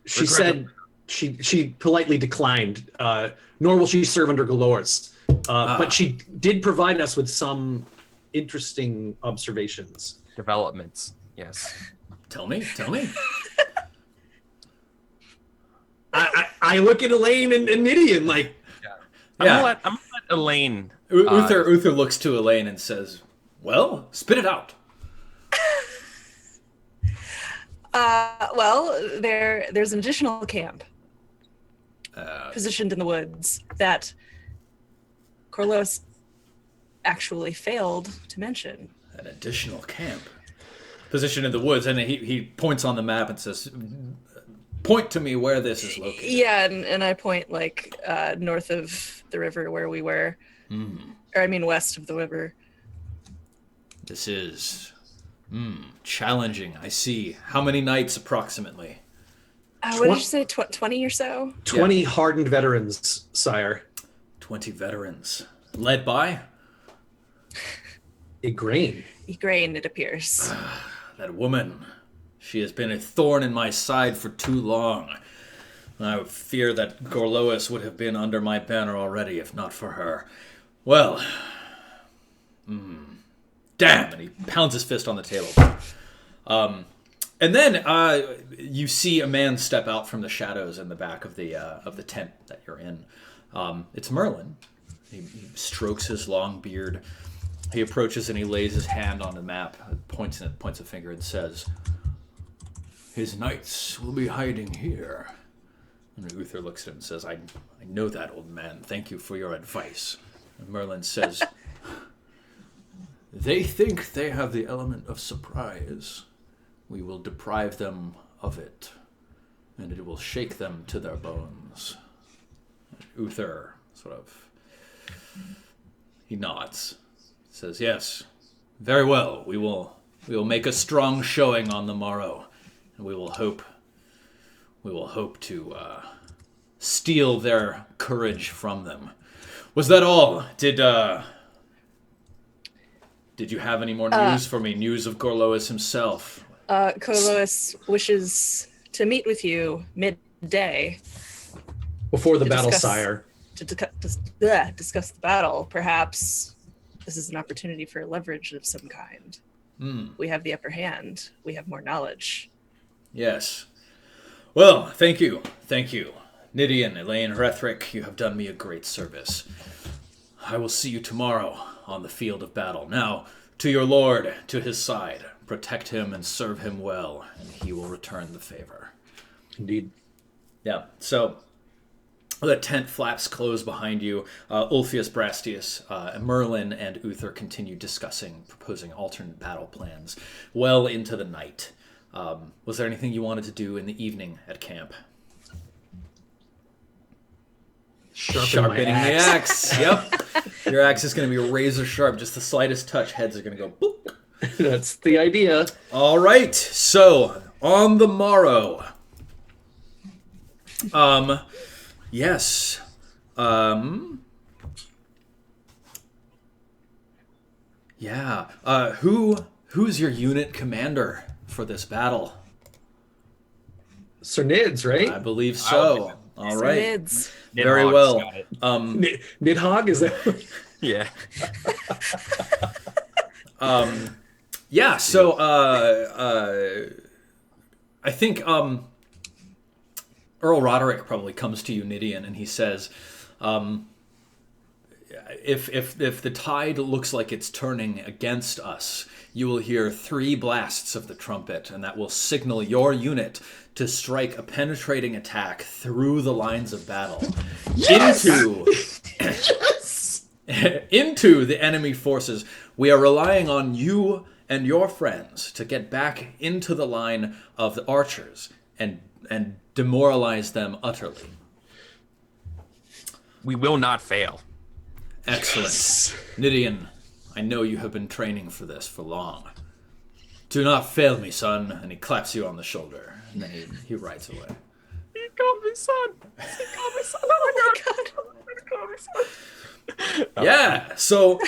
She said she politely declined, nor will she serve under Galores. But she did provide us with some interesting observations. Developments, yes. Tell me. I look at Elaine and Niddy and like, I'm gonna let Elaine. Uther looks to Elaine and says, "Well, spit it out." Well, there's an additional camp positioned in the woods that Corlos actually failed to mention. An additional camp positioned in the woods, and he points on the map and says, "Point to me where this is located." Yeah, and I point like north of the river where we were, or I mean west of the river. This is challenging. I see. How many knights approximately? What did you say? 20 or so? 20 hardened veterans, sire. 20 veterans, led by Igraine. Igraine, it appears. that woman. She has been a thorn in my side for too long. I fear that Gorlois would have been under my banner already if not for her. Well, damn! And he pounds his fist on the table. And then you see a man step out from the shadows in the back of the tent that you're in. It's Merlin. He strokes his long beard. He approaches and he lays his hand on the map, points a finger, and says, "His knights will be hiding here." And Uther looks at him and says, I know that, old man. Thank you for your advice." And Merlin says, "They think they have the element of surprise. We will deprive them of it, and it will shake them to their bones." And Uther he nods, says, "Yes, very well. We will make a strong showing on the morrow, and we will hope to steal their courage from them." Was that all? Did you have any more news for me? News of Gorlois himself? Corlos wishes to meet with you midday. Before the battle, discuss- sire. To discuss the battle. Perhaps this is an opportunity for leverage of some kind. We have the upper hand. We have more knowledge. Yes. Well, thank you. Nidian, Elaine, Hrethric, you have done me a great service. I will see you tomorrow on the field of battle. Now, to your lord, to his side. Protect him and serve him well, and he will return the favor. Indeed. Yeah, so the tent flaps close behind you. Ulfius, Brastius, Merlin, and Uther continue discussing, proposing alternate battle plans well into the night. Was there anything you wanted to do in the evening at camp? Sharpening the axe. Yep. Your axe is going to be razor sharp. Just the slightest touch, heads are going to go boop. That's the idea. All right. So, on the morrow. Yes. Yeah. Who's your unit commander for this battle? Sir Nids, right? I believe so. All right. Nids. Very Nidhogg's well. got it. Nidhogg, is that? Yeah. Yeah, so I think Earl Roderick probably comes to you, Nidian, and he says, if the tide looks like it's turning against us, you will hear 3 blasts of the trumpet, and that will signal your unit to strike a penetrating attack through the lines of battle into the enemy forces. We are relying on you and your friends to get back into the line of the archers and demoralize them utterly. We will not fail. Excellent. Yes. Nidian, I know you have been training for this for long. Do not fail me, son. And he claps you on the shoulder. And then he rides away. He called me son. He called me son. Oh my god. He called me son. Yeah, so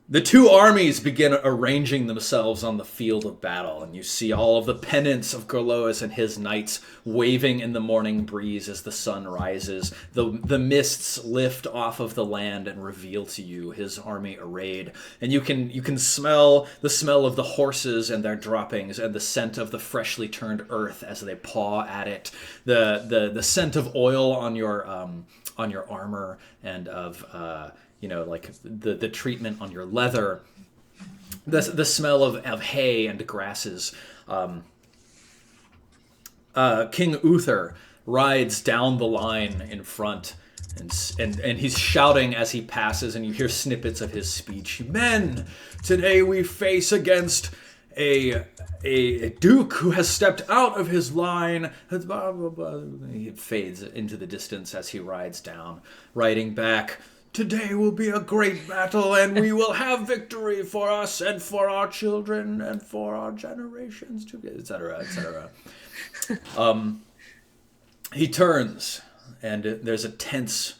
the 2 armies begin arranging themselves on the field of battle, and you see all of the pennants of Gorlois and his knights waving in the morning breeze as the sun rises. The mists lift off of the land and reveal to you his army arrayed, and you can smell the smell of the horses and their droppings, and the scent of the freshly turned earth as they paw at it. The scent of oil on your armor and of like the treatment on your leather, the smell of hay and grasses. King Uther rides down the line in front, and he's shouting as he passes, and you hear snippets of his speech. Men, today we face against a duke who has stepped out of his line. Blah, blah, blah. He fades into the distance as he rides down, riding back. Today will be a great battle, and we will have victory for us and for our children and for our generations, etc., etc. He turns, and there's a tense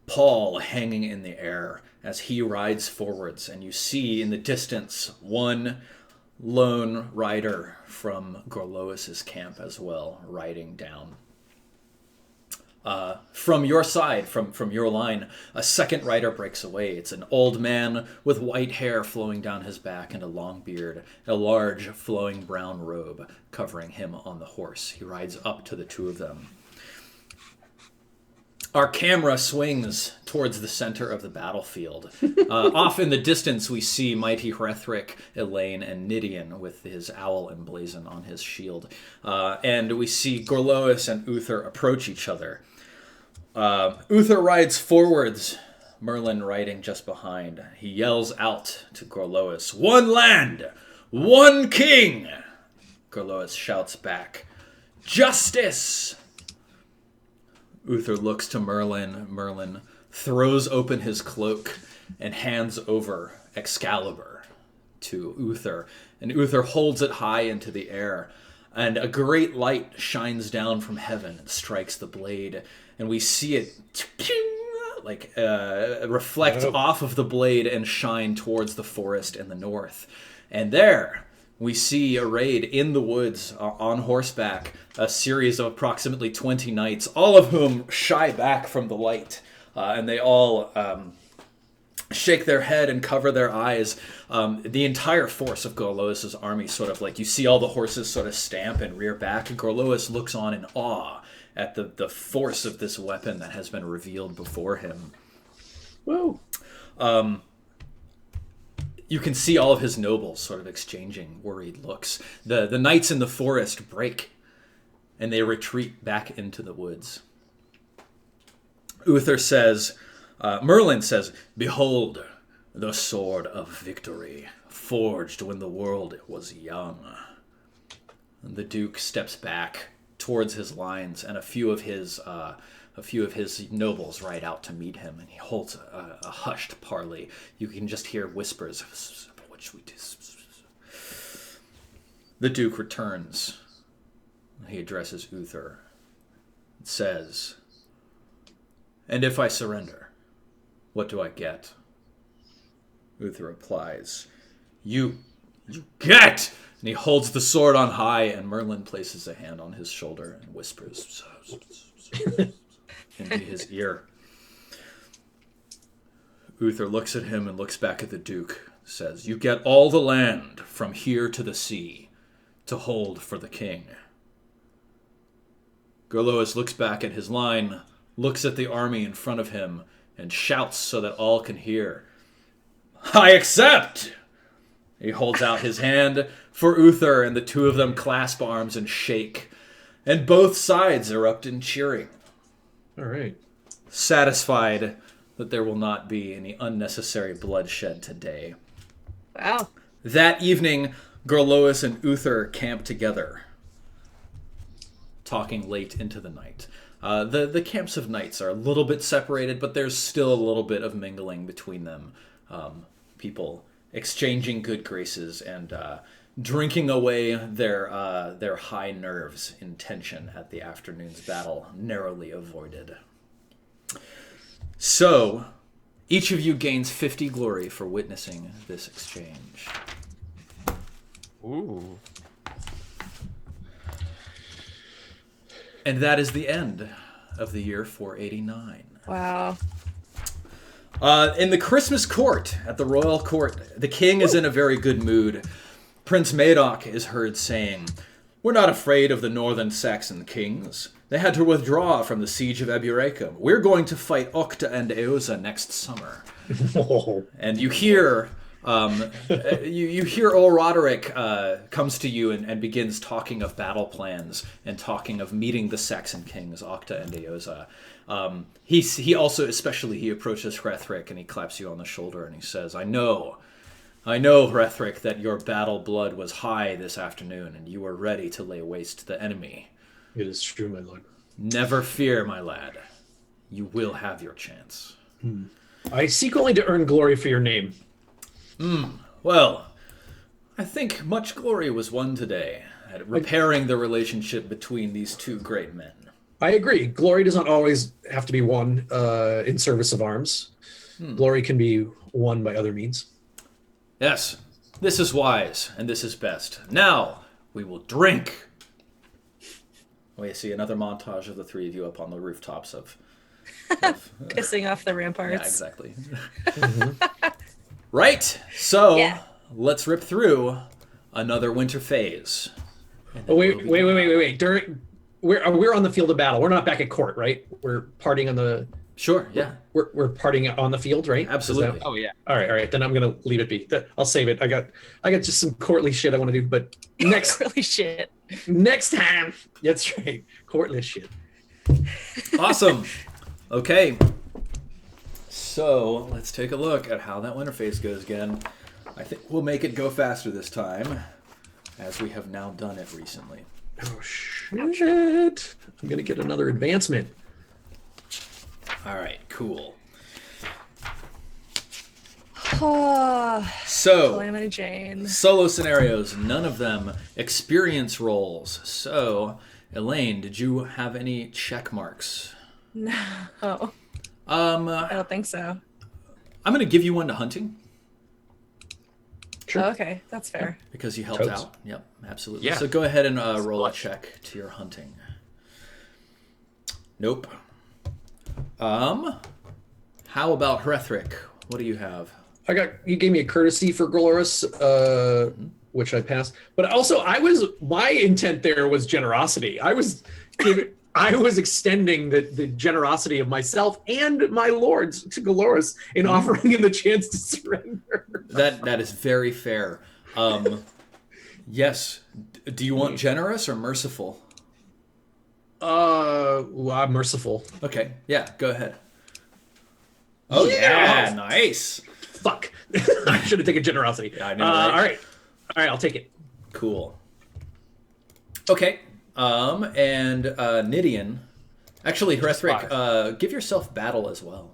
pall hanging in the air as he rides forwards, and you see in the distance one lone rider from Gorlois' camp as well, riding down. From your side, from your line, a second rider breaks away. It's an old man with white hair flowing down his back and a long beard, a large flowing brown robe covering him on the horse. He rides up to the 2 of them. Our camera swings towards the center of the battlefield. Off in the distance, we see mighty Hrethric, Elaine, and Nidian with his owl emblazoned on his shield. And we see Gorlois and Uther approach each other. Uther rides forwards, Merlin riding just behind. He yells out to Gorlois, "One land, one king!" Gorlois shouts back, "Justice!" Uther looks to Merlin. Merlin throws open his cloak and hands over Excalibur to Uther. And Uther holds it high into the air. And a great light shines down from heaven and strikes the blade. And we see it reflect off of the blade and shine towards the forest in the north. And there we see arrayed in the woods on horseback a series of approximately 20 knights, all of whom shy back from the light. And they all shake their head and cover their eyes. The entire force of Gorlois' army sort of you see all the horses sort of stamp and rear back, and Gorlois looks on in awe at the force of this weapon that has been revealed before him. Whoa. You can see all of his nobles sort of exchanging worried looks. The knights in the forest break, and they retreat back into the woods. Uther says, Merlin says, "Behold, the sword of victory, forged when the world was young." And the Duke steps back towards his lines, and a few of his nobles ride out to meet him, and he holds a hushed parley. You can just hear whispers. What should we do? The Duke returns. He addresses Uther. It says, "And if I surrender, what do I get?" Uther replies, You get! And he holds the sword on high, and Merlin places a hand on his shoulder and whispers into his ear. Uther looks at him and looks back at the Duke, says, "You get all the land from here to the sea to hold for the king." Gorlois looks back at his line, looks at the army in front of him, and shouts so that all can hear, "I accept!" He holds out his hand for Uther, and the two of them clasp arms and shake, and both sides erupt in cheering. All right. Satisfied that there will not be any unnecessary bloodshed today. Wow. That evening, Gorlois and Uther camp together, talking late into the night. The camps of knights are a little bit separated, but there's still a little bit of mingling between them. People exchanging good graces and drinking away their high nerves in tension at the afternoon's battle, narrowly avoided. So, each of you gains 50 glory for witnessing this exchange. Ooh. And that is the end of the year 489. Wow. In the Christmas court, at the royal court, the king is in a very good mood. Prince Madoc is heard saying, "We're not afraid of the northern Saxon kings. They had to withdraw from the siege of Eburacum. We're going to fight Octa and Eosa next summer." And you hear you hear Ol Roderick comes to you and begins talking of battle plans and talking of meeting the Saxon kings, Octa and Eosa. He also, especially, he approaches Hrethric and he claps you on the shoulder and he says, I know, Hrethric, that your battle blood was high this afternoon and you were ready to lay waste to the enemy. It is true, my lord. Never fear, my lad. You will have your chance. I seek only to earn glory for your name. Well, I think much glory was won today at repairing the relationship between these two great men. I agree. Glory does not always have to be won in service of arms. Glory can be won by other means. Yes, this is wise, and this is best. Now, we will drink. We see another montage of the three of you up on the rooftops of Pissing off the ramparts. yeah, exactly. Right, so Yeah. let's rip through another winter phase. Oh, wait. We're on the field of battle. We're not back at court, right? We're partying on the... Sure, yeah, We're partying on the field, right? absolutely. Oh yeah. All right. Then I'm gonna leave it be. I'll save it. I got just some courtly shit I want to do, but next Really shit. time. That's right. Courtly shit. Awesome. Okay. So let's take a look at how that winter phase goes again. I think we'll make it go faster this time, as we have now done it recently. Oh shit! I'm gonna get another advancement. All right, cool. So, Calamity Jane. solo scenarios, none of them experience rolls. So, Elaine, did you have any check marks? No. I don't think so. I'm going to give you one to hunting Sure. Oh, okay, that's fair. because you helped Totes. out. Yep, absolutely. Yeah. So go ahead and roll a check to your hunting. Nope. How about Hrethric? What do you have? You gave me a courtesy for Glorious, which I passed. But also my intent there was generosity. I was I was extending the generosity of myself and my lords to Galoris in offering him the chance to surrender. That is very fair. Yes. Do you want generous or merciful? Well, I'm merciful. Okay. Yeah. Go ahead. Oh yeah, nice. Fuck. I should have taken generosity. Yeah, I know, right? All right, I'll take it. Cool. Okay. And Nidian. Actually, Hrethric, give yourself battle as well.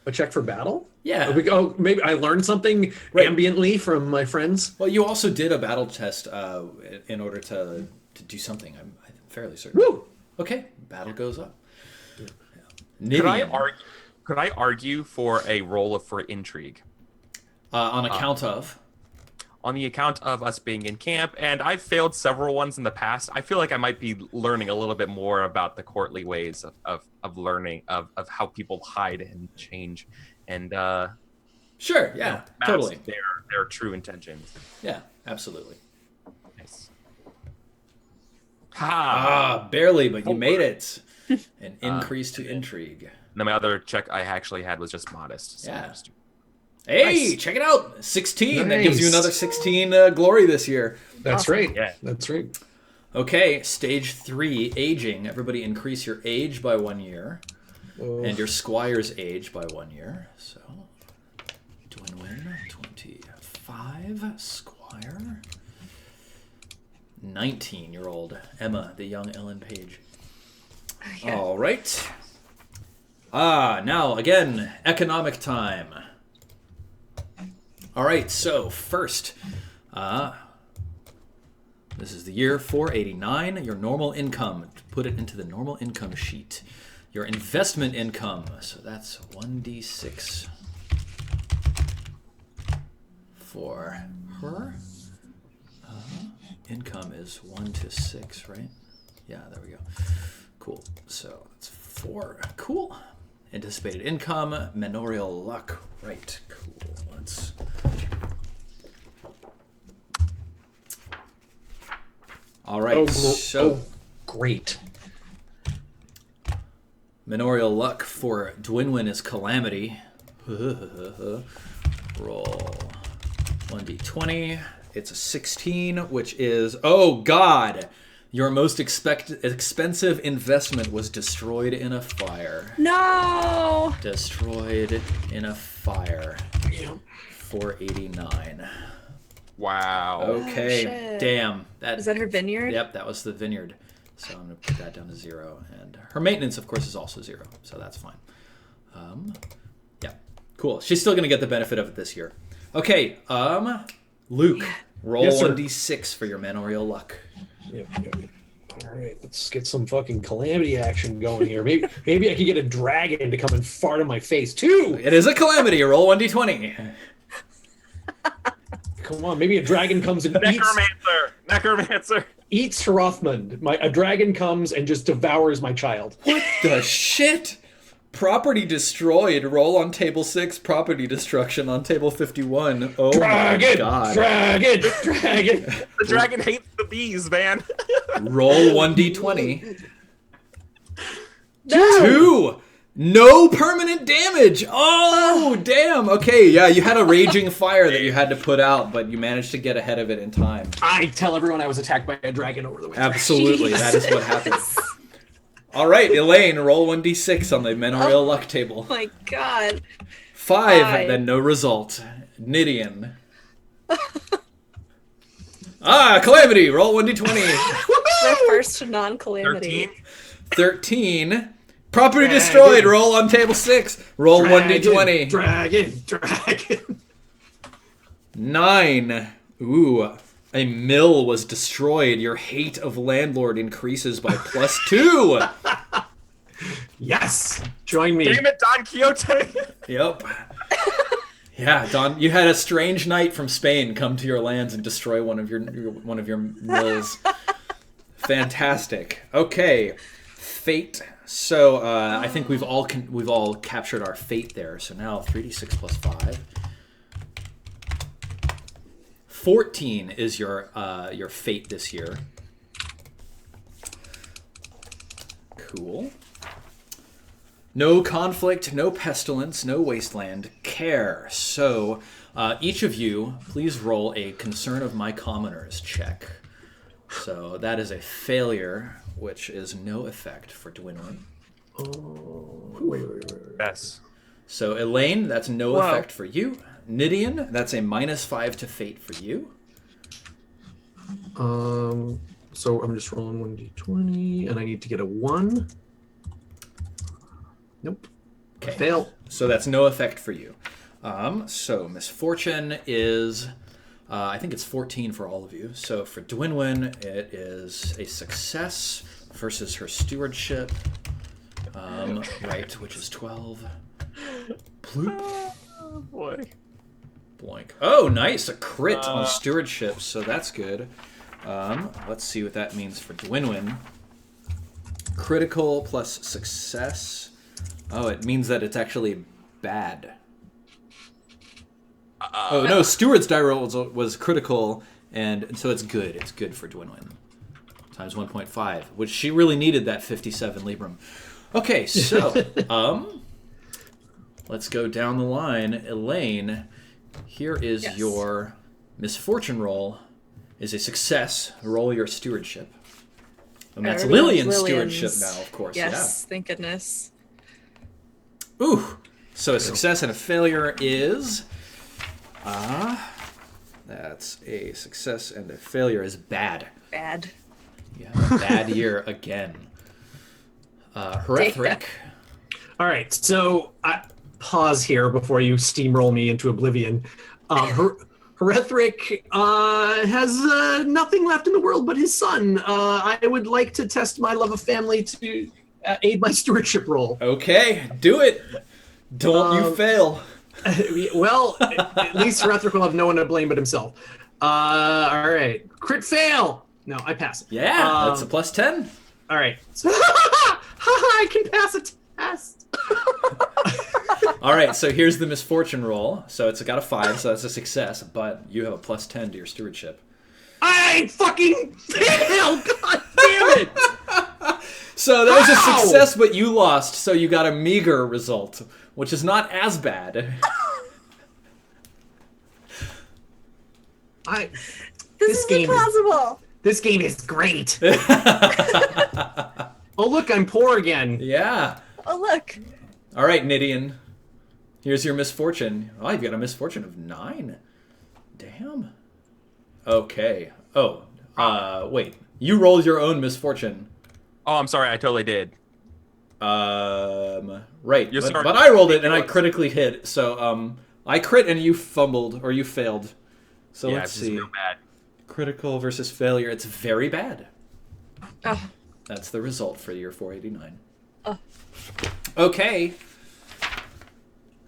A check for battle? Yeah. Maybe I learned something ambiently from my friends. Well, you also did a battle test in order to do something. I'm fairly certain. Woo! Okay, battle goes up. Yeah. Could I argue for a roll for intrigue? On account of? On the account of us being in camp, and I've failed several ones in the past. I feel like I might be learning a little bit more about the courtly ways of learning of how people hide and change, and sure, yeah, totally. Their true intentions. Yeah, absolutely. Nice. Barely, but you made it. An increase to intrigue. And then my other check I actually had was just modest. So Yeah. Hey, Nice. check it out. 16. That gives you Nice. another 16 glory this year. That's Awesome. right. Yeah. That's right. Okay, stage 3, aging. Everybody increase your age by 1 year. And your squire's age by 1 year. So, Dwinwin, 25. Squire. 19-year-old Emma, the young Ellen Page. Yeah. All right. Now, again, economic time. All right, so first, this is the year 489. Your normal income, put it into the normal income sheet. Your investment income, so that's 1d6 for her. Income is 1 to 6, right? Yeah, there we go. Cool. So that's 4. Cool. Anticipated income, manorial luck. Right. Cool. Let's. All right. Great. Manorial luck for Dwinwin is calamity. Roll 1d20. It's a 16, which is, oh God, your most expensive investment was destroyed in a fire. No. Destroyed in a fire. Yeah. 489. Wow. Okay, shit. damn. Is that her vineyard? Yep, that was the vineyard. So I'm gonna put that down to 0, and her maintenance, of course, is also 0, so that's fine. Yeah, cool. She's still gonna get the benefit of it this year. Okay, Luke, roll Yes, sir. 1d6 for your manorial luck. Yep. All right, let's get some fucking calamity action going here. Maybe I could get a dragon to come and fart in my face too. It is a calamity. Roll 1d20. Come on, maybe a dragon comes and Necromancer. eats Hrothmund. A dragon comes and just devours my child. What the shit? Property destroyed. Roll on table 6. Property destruction on table 51. Oh Dragon! my God. Dragon! The dragon hates the bees, man. Roll 1d20. No. 2. No permanent damage. Oh, damn. Okay, yeah, you had a raging fire that you had to put out, but you managed to get ahead of it in time. I tell everyone I was attacked by a dragon over the winter. Absolutely, that is what happens. All right, Elaine, roll 1d6 on the manorial luck table. Oh my God. 5, then no result. Nidian. Calamity, roll 1d20. The first non-calamity. 13. Property destroyed, roll on table 6. Roll 1d20. Dragon! 9. Ooh, a mill was destroyed. Your hate of landlord increases by +2. Yes! Join me. Damn it, Don Quixote. Yep. Yeah, Don, you had a strange knight from Spain come to your lands and destroy one of your mills. Fantastic. Okay, fate. So I think we've all captured our fate there. So now 3d6 plus 5. 14 is your fate this year. Cool. No conflict, no pestilence, no wasteland. Care. So, each of you, please roll a concern of my commoners check. So that is a failure, which is no effect for Dwinwin. Oh, wait. Yes. So Elaine, that's no Whoa. effect for you. Nidian, that's a -5 to fate for you. So I'm just rolling 1d20, and I need to get a 1. Nope. Okay. Fail. So that's no effect for you. So misfortune is, I think it's 14 for all of you. So for Dwinwin, it is a success versus her stewardship. Right, which is 12. Ploop. Oh, boy. Blank. Oh, nice. A crit on stewardship, so that's good. Let's see what that means for Dwinwin. Critical plus success. Oh, it means that it's actually bad. Oh, no, Steward's die roll was critical, and so it's good. It's good for Dwinwin. Times 1.5, which she really needed that 57 Libram. Okay, so, let's go down the line. Elaine, here is Yes. your misfortune roll. Is a success. Roll your stewardship. And that's Already Lillian's have stewardship Lillian's. now, of course. Yes, thank goodness. Yeah. Ooh. So a success and a failure is... that's a success and a failure is bad. Bad. Yeah, bad year again. Herethric. All right, so I pause here before you steamroll me into oblivion. Herethric has nothing left in the world but his son. I would like to test my love of family to aid my stewardship role. Okay, do it. Don't you fail. Well, at least Herethric will have no one to blame but himself. All right, crit fail. No, I pass it. Yeah, that's a +10. All right. I can pass a test. All right, so here's the misfortune roll. So it's got a 5, so that's a success, but you have a +10 to your stewardship. I fucking failed! God damn it! So that was a How? success, but you lost, so you got a meager result, which is not as bad. This is impossible. This game is great. Oh look, I'm poor again. Yeah. Oh, look. All right, Nidian. Here's your misfortune. Oh, you've got a misfortune of 9. Damn. Okay. Oh, wait. You rolled your own misfortune. Oh, I'm sorry. I totally did. Right. You're But sorry. I rolled it and I critically hit. So, I crit and you fumbled or you failed. So Yeah, let's this is see. real bad. Critical versus failure. It's very bad. Oh, That's the result for your 489. Oh. Okay.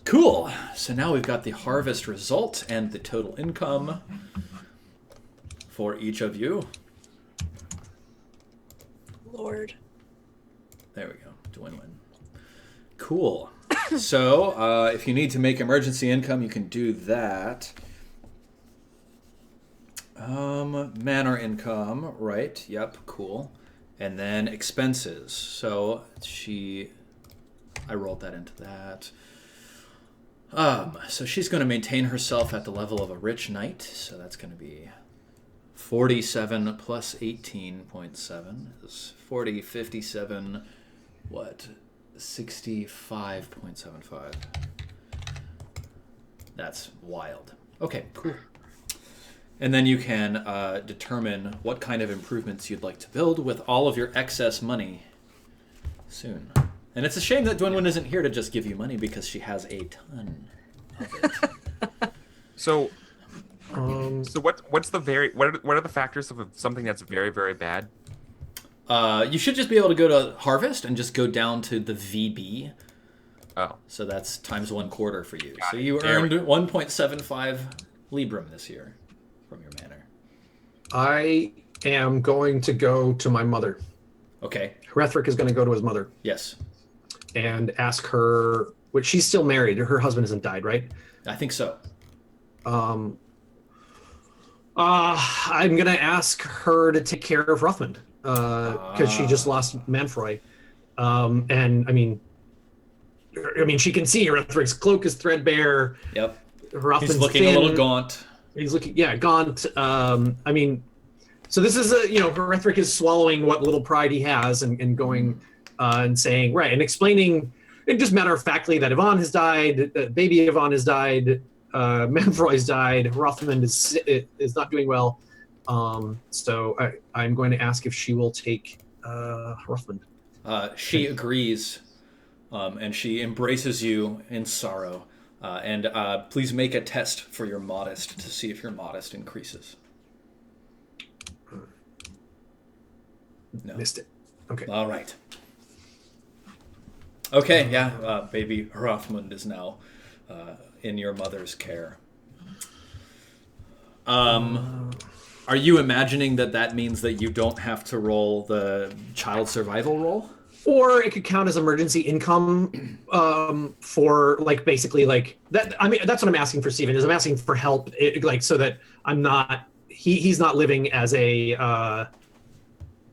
Cool. So now we've got the harvest result and the total income for each of you. Lord. There we go. Dwinwin. Cool. So if you need to make emergency income, you can do that. Manor income. Right. Yep. Cool. And then expenses. So I rolled that into that. So she's going to maintain herself at the level of a rich knight. So that's going to be 47 plus 18.7 is 40, 57, what? 65.75. That's wild. Okay, cool. And then you can determine what kind of improvements you'd like to build with all of your excess money soon. And it's a shame that Dwinwin isn't here to just give you money because she has a ton of it. So what's the what are the factors of something that's very, very bad? You should just be able to go to harvest and just go down to the VB. Oh. So that's times 1/4 for you. Got So it. you There we earned 1.75 Libram this year from your manor. I am going to go to my mother. Okay. Herethric is going to go to his mother Yes. and ask her, which she's still married. Her husband hasn't died, right? I think so. I'm going to ask her to take care of Rothmund because she just lost Manfroy. And I mean, she can see Rethric's cloak is threadbare. Yep. Rothman's He's looking thin. a little gaunt. He's looking, gaunt. I mean, so this is Rethric is swallowing what little pride he has and going and saying, right, and explaining, and just matter of factly that Yvonne has died, baby Yvonne has died, Manfroy's died, Rothman is not doing well. So I'm going to ask if she will take Rothman. She agrees, and she embraces you in sorrow. And please make a test for your modest to see if your modest increases. No. Missed it. Okay. All right. Okay, yeah. Baby Rothmund is now in your mother's care. Are you imagining that means that you don't have to roll the child survival roll? Or it could count as emergency income for basically that. I mean, that's what I'm asking for, Steven, is I'm asking for help, so that I'm not, he's not living as an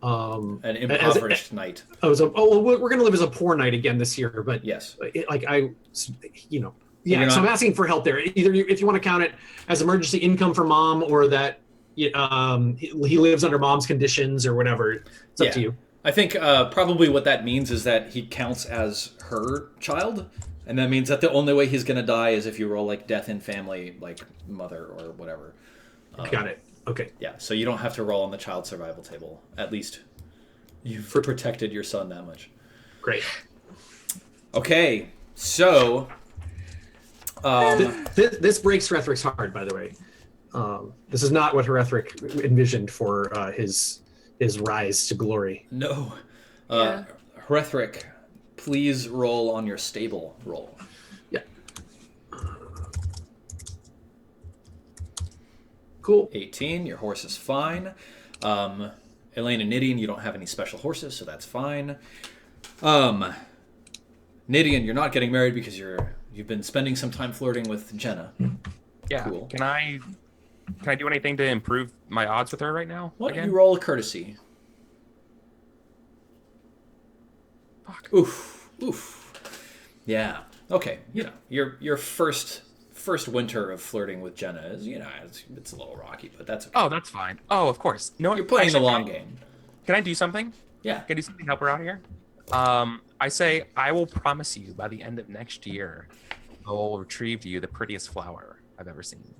impoverished knight. We're going to live as a poor knight again this year, but yes, So I'm asking for help there. Either if you want to count it as emergency income for mom, or that he lives under mom's conditions or whatever. It's up to you. I think probably what that means is that he counts as her child, and that means that the only way he's going to die is if you roll death in family, mother or whatever. Got it. Okay. Yeah, so you don't have to roll on the child survival table. At least you've protected your son that much. Great. Okay, so this breaks Rethric's heart, by the way. This is not what Rethrec envisioned for his rise to glory. No. Rethrec, please roll on your stable roll. Yeah. Cool. 18, your horse is fine. Elaine and Nidian, you don't have any special horses, so that's fine. Nidian, you're not getting married because you've been spending some time flirting with Jenna. Yeah. Cool. Can I do anything to improve my odds with her right now? Why don't you roll a courtesy? Fuck. Oof. Yeah. Okay. Your first winter of flirting with Jenna is, it's a little rocky, but that's okay. Oh, that's fine. Oh, of course. No, you're playing the long game. Can I do something? Yeah. Can I do something to help her out here? I say I will promise you by the end of next year, I will retrieve to you the prettiest flower I've ever seen.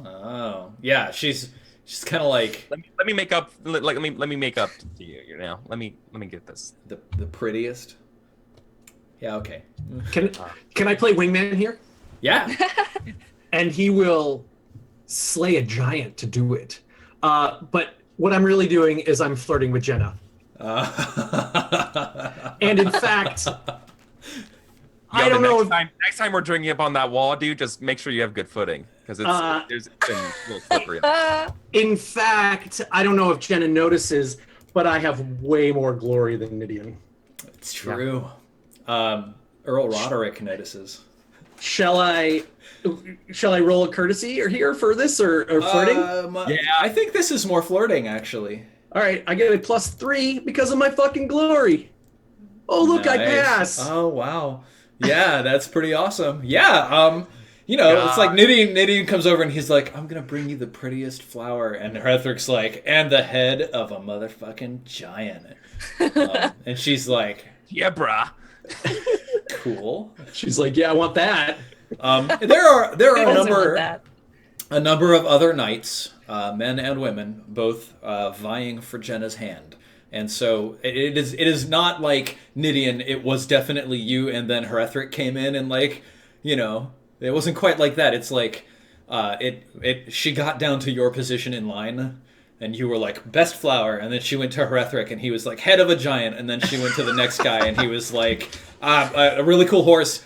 Oh, yeah. She's kind of like. Let me make up. Let me make up to you. Let me get this. The prettiest. Yeah. Okay. Can I play wingman here? Yeah. And he will slay a giant to do it. But what I'm really doing is I'm flirting with Jenna. And in fact, I don't know. Next time we're drinking up on that wall, dude, just make sure you have good footing, because it's been a little slippery. In fact, I don't know if Jenna notices, but I have way more glory than Nidian. It's true. Yeah. Earl Roderick notices. Shall I roll a courtesy here for this or flirting? Yeah, I think this is more flirting, actually. All right, I get a +3 because of my fucking glory. Oh, look, nice. I pass. Oh, wow. Yeah, that's pretty awesome. Yeah, it's like Nidian comes over and he's like, I'm going to bring you the prettiest flower. And Rethric's like, and the head of a motherfucking giant. And she's like, yeah, brah. Cool. She's like, yeah, I want that. There are a number of other knights, men and women, both vying for Jenna's hand. And so it is not like Nidian. It was definitely you, and then Rethrec came in, and it wasn't quite like that. It's like she got down to your position in line, and you were like best flower, and then she went to Rethrec, and he was like head of a giant, and then she went to the next guy, and he was like a really cool horse.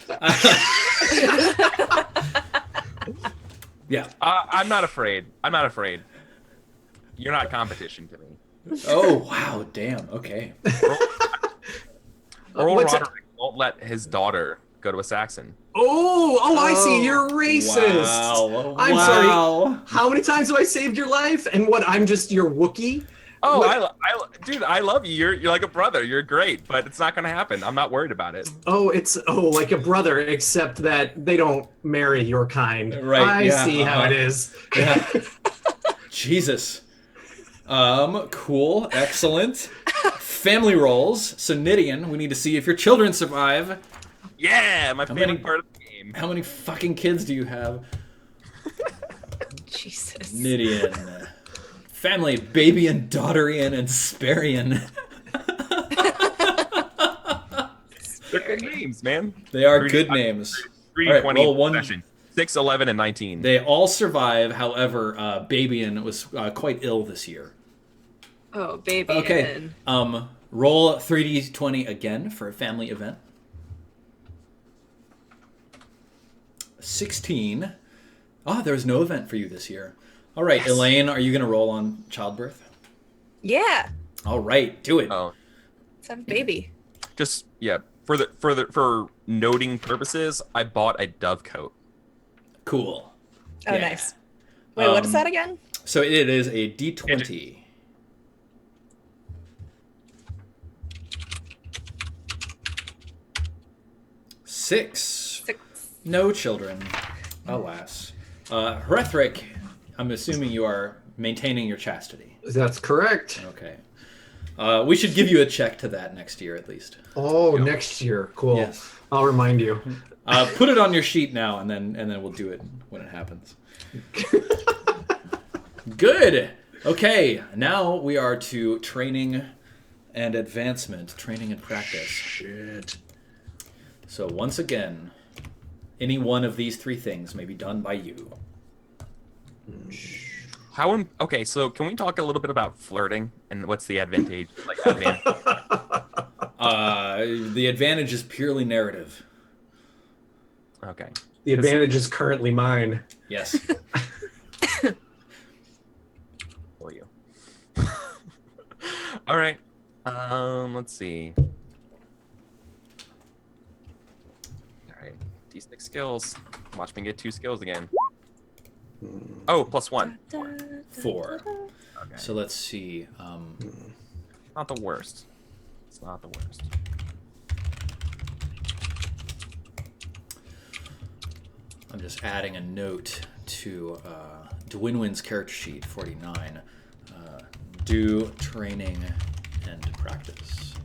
Yeah. I'm not afraid. You're not competition to me. Oh, wow. Damn. Okay. Earl Roderick won't let his daughter go to a Saxon. Oh, I see. You're racist. Wow. I'm sorry. How many times have I saved your life? And what? I'm just your Wookiee? Oh, dude, I love you. You're like a brother. You're great, but it's not gonna happen. I'm not worried about it. Oh, it's like a brother, except that they don't marry your kind. Right, I yeah, see how it is. Yeah. Jesus. Cool. Excellent. Family roles. So Nidian, we need to see if your children survive. Yeah, my favorite part of the game. How many fucking kids do you have? Jesus. Nidian. Family, Babyian, Daughterian, and Sparian. They're good names, man. They are good names. 3, All right, 20, roll one. possession. 6, 11, and 19. They all survive. However, Babyian was quite ill this year. Oh, baby. Okay. Roll 3d20 again for a family event. 16. Ah, there's no event for you this year. All right, yes. Elaine, are you going to roll on childbirth? Yeah. All right, do it. Oh. Let's have a baby. Just for noting purposes, I bought a dove coat. Cool. Oh, yeah. Nice. Wait, what is that again? So it is a D20. Six. No children, alas. Hrethric, I'm assuming you are maintaining your chastity. That's correct. Okay. We should give you a check to that next year, at least. Oh, next year. Cool. Yes. I'll remind you. Put it on your sheet now, and then we'll do it when it happens. Good. Okay. Now we are to training and advancement, training and practice. Shit. So once again, any one of these three things may be done by you. Okay, so can we talk a little bit about flirting and what's the advantage? The advantage is purely narrative. Okay. The advantage is currently mine. Yes. For you. All right. Let's see. All right. D6 skills. Watch me get 2 skills again. Oh, +1. 4. Okay. So let's see. Not the worst. It's not the worst. I'm just adding a note to Dwinwin's character sheet, 49. Do training and practice.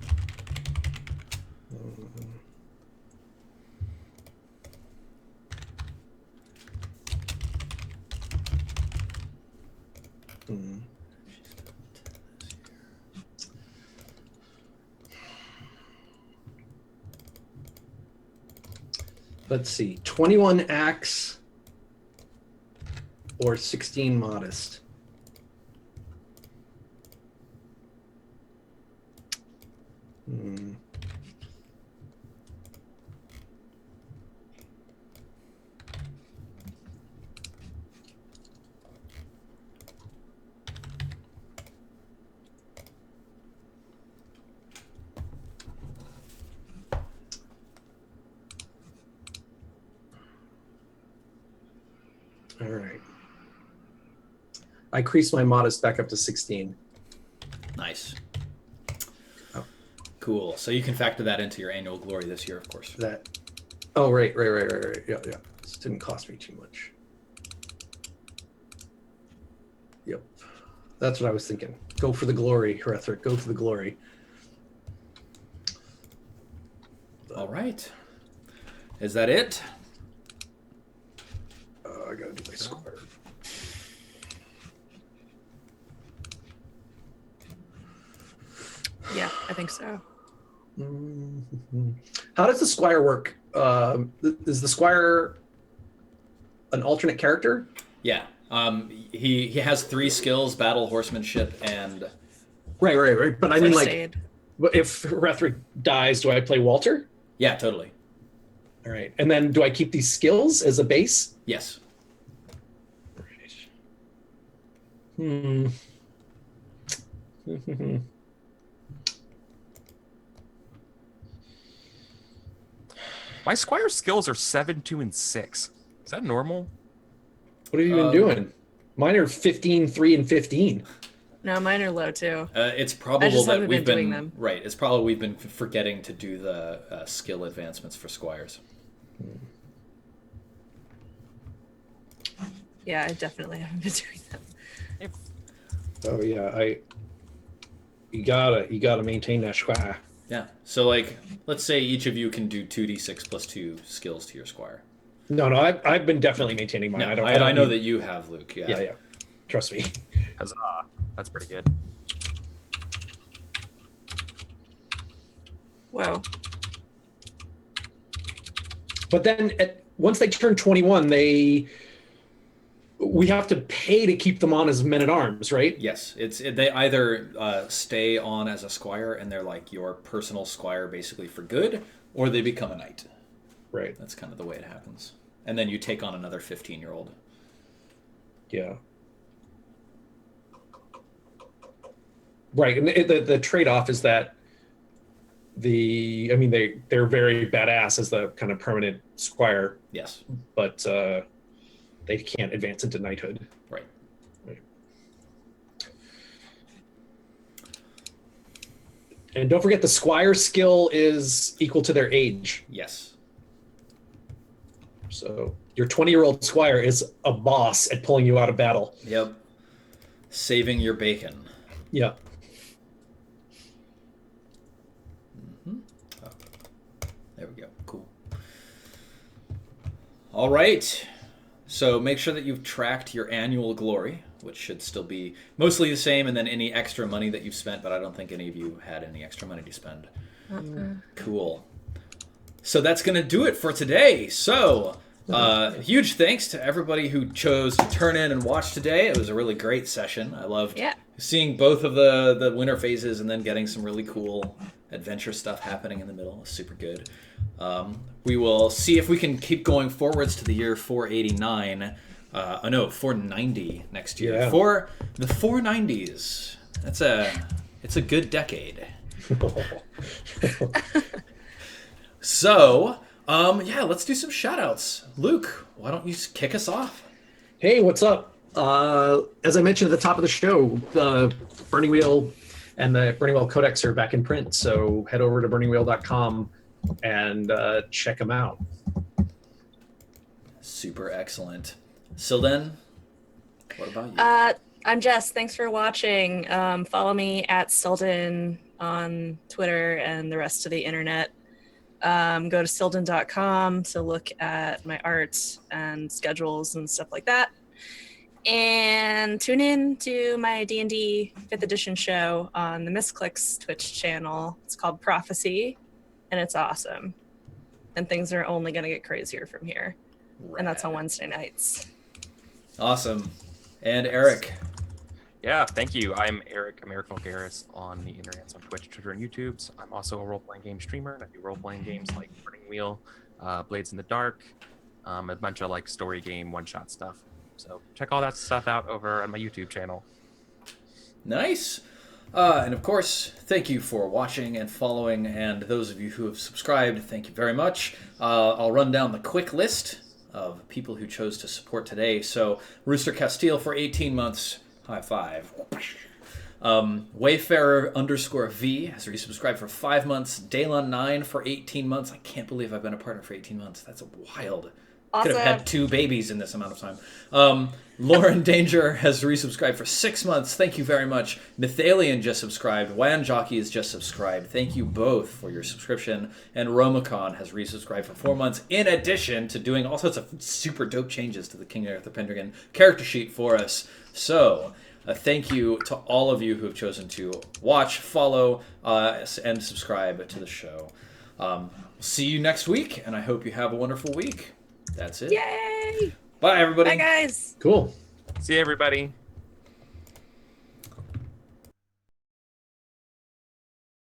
Let's see, 21 acts or 16 modest. All right. I increased my modest back up to 16. Nice. Oh. Cool. So you can factor that into your annual glory this year, of course. That. Oh, right. Yeah. This didn't cost me too much. Yep. That's what I was thinking. Go for the glory, Hrethric. Go for the glory. All right. Is that it? I gotta do my square. Yeah, I think so. How does the squire work? Is the squire an alternate character? Yeah. He has 3 skills: battle, horsemanship, and Right. But I mean, First like, aid. if Hrethric dies, do I play Walter? yeah, totally. All right. And then do I keep these skills as a base? Yes. My squire skills are 7, 2, and 6. Is that normal? What have you been doing? Mine are 15, 3, and 15. No, mine are low too. It's probable I just that haven't we've been been doing them. right. It's probably we've been forgetting to do the skill advancements for squires. Yeah, I definitely haven't been doing them. Oh yeah, you gotta maintain that squire. Yeah. So like, let's say each of you can do 2d6 plus 2 skills to your squire. No, I've been definitely maintaining mine. No, I don't I know need- that you have, Luke. Yeah. Yeah. Trust me. Huzzah. That's pretty good. Whoa. But then once they turn 21, we have to pay to keep them on as men-at-arms, right? Yes. They either stay on as a squire and they're like your personal squire basically for good, or they become a knight. Right. That's kind of the way it happens. And then you take on another 15-year-old. Yeah. Right, and the trade-off is that they're very badass as the kind of permanent squire, Yes. but they can't advance into knighthood. Right. And don't forget the squire skill is equal to their age. Yes. So your 20-year-old squire is a boss at pulling you out of battle. Yep. Saving your bacon. Yeah. There we go. Cool. All right. So make sure that you've tracked your annual glory, which should still be mostly the same, and then any extra money that you've spent, but I don't think any of you had any extra money to spend. Cool. So that's going to do it for today. So huge thanks to everybody who chose to turn in and watch today. It was a really great session. I loved seeing both of the winter phases and then getting some really cool adventure stuff happening in the middle. It was super good. We will see if we can keep going forwards to the year 489. 490 next year. Yeah. For the 490s. It's a good decade. So, let's do some shout outs. Luke, why don't you kick us off? Hey, what's up? As I mentioned at the top of the show, the Burning Wheel and the Burning Wheel Codex are back in print, so head over to burningwheel.com and check them out. Super excellent. Silden, what about you? I'm Jess. Thanks for watching. Follow me at Silden on Twitter and the rest of the internet. Go to silden.com to look at my art and schedules and stuff like that. And tune in to my D&D 5th edition show on the Misclicks Twitch channel. It's called Prophecy, and it's awesome. And things are only going to get crazier from here. Rad. And that's on Wednesday nights. Awesome. And Eric. Yeah, thank you. I'm Eric Vulgaris on the internet, on Twitch, Twitter, and YouTube. I'm also a role-playing game streamer, and I do role-playing games like Burning Wheel, Blades in the Dark, a bunch of like story game one-shot stuff. So check all that stuff out over on my YouTube channel. Nice. And of course, thank you for watching and following, and those of you who have subscribed, thank you very much. I'll run down the quick list of people who chose to support today. So, Rooster Castile for 18 months. High five. Wayfarer_V has resubscribed for 5 months. Daylon9 for 18 months. I can't believe I've been a partner for 18 months. That's wild. Awesome. Could have had 2 babies in this amount of time. Lauren Danger has resubscribed for 6 months. Thank you very much. Mythalian just subscribed. Wan Jockey has just subscribed. Thank you both for your subscription. And Romacon has resubscribed for 4 months, in addition to doing all sorts of super dope changes to the King Arthur Pendragon character sheet for us. So, thank you to all of you who have chosen to watch, follow, and subscribe to the show. See you next week, and I hope you have a wonderful week. That's it. Yay! Bye, everybody. Bye, guys. Cool. See you, everybody.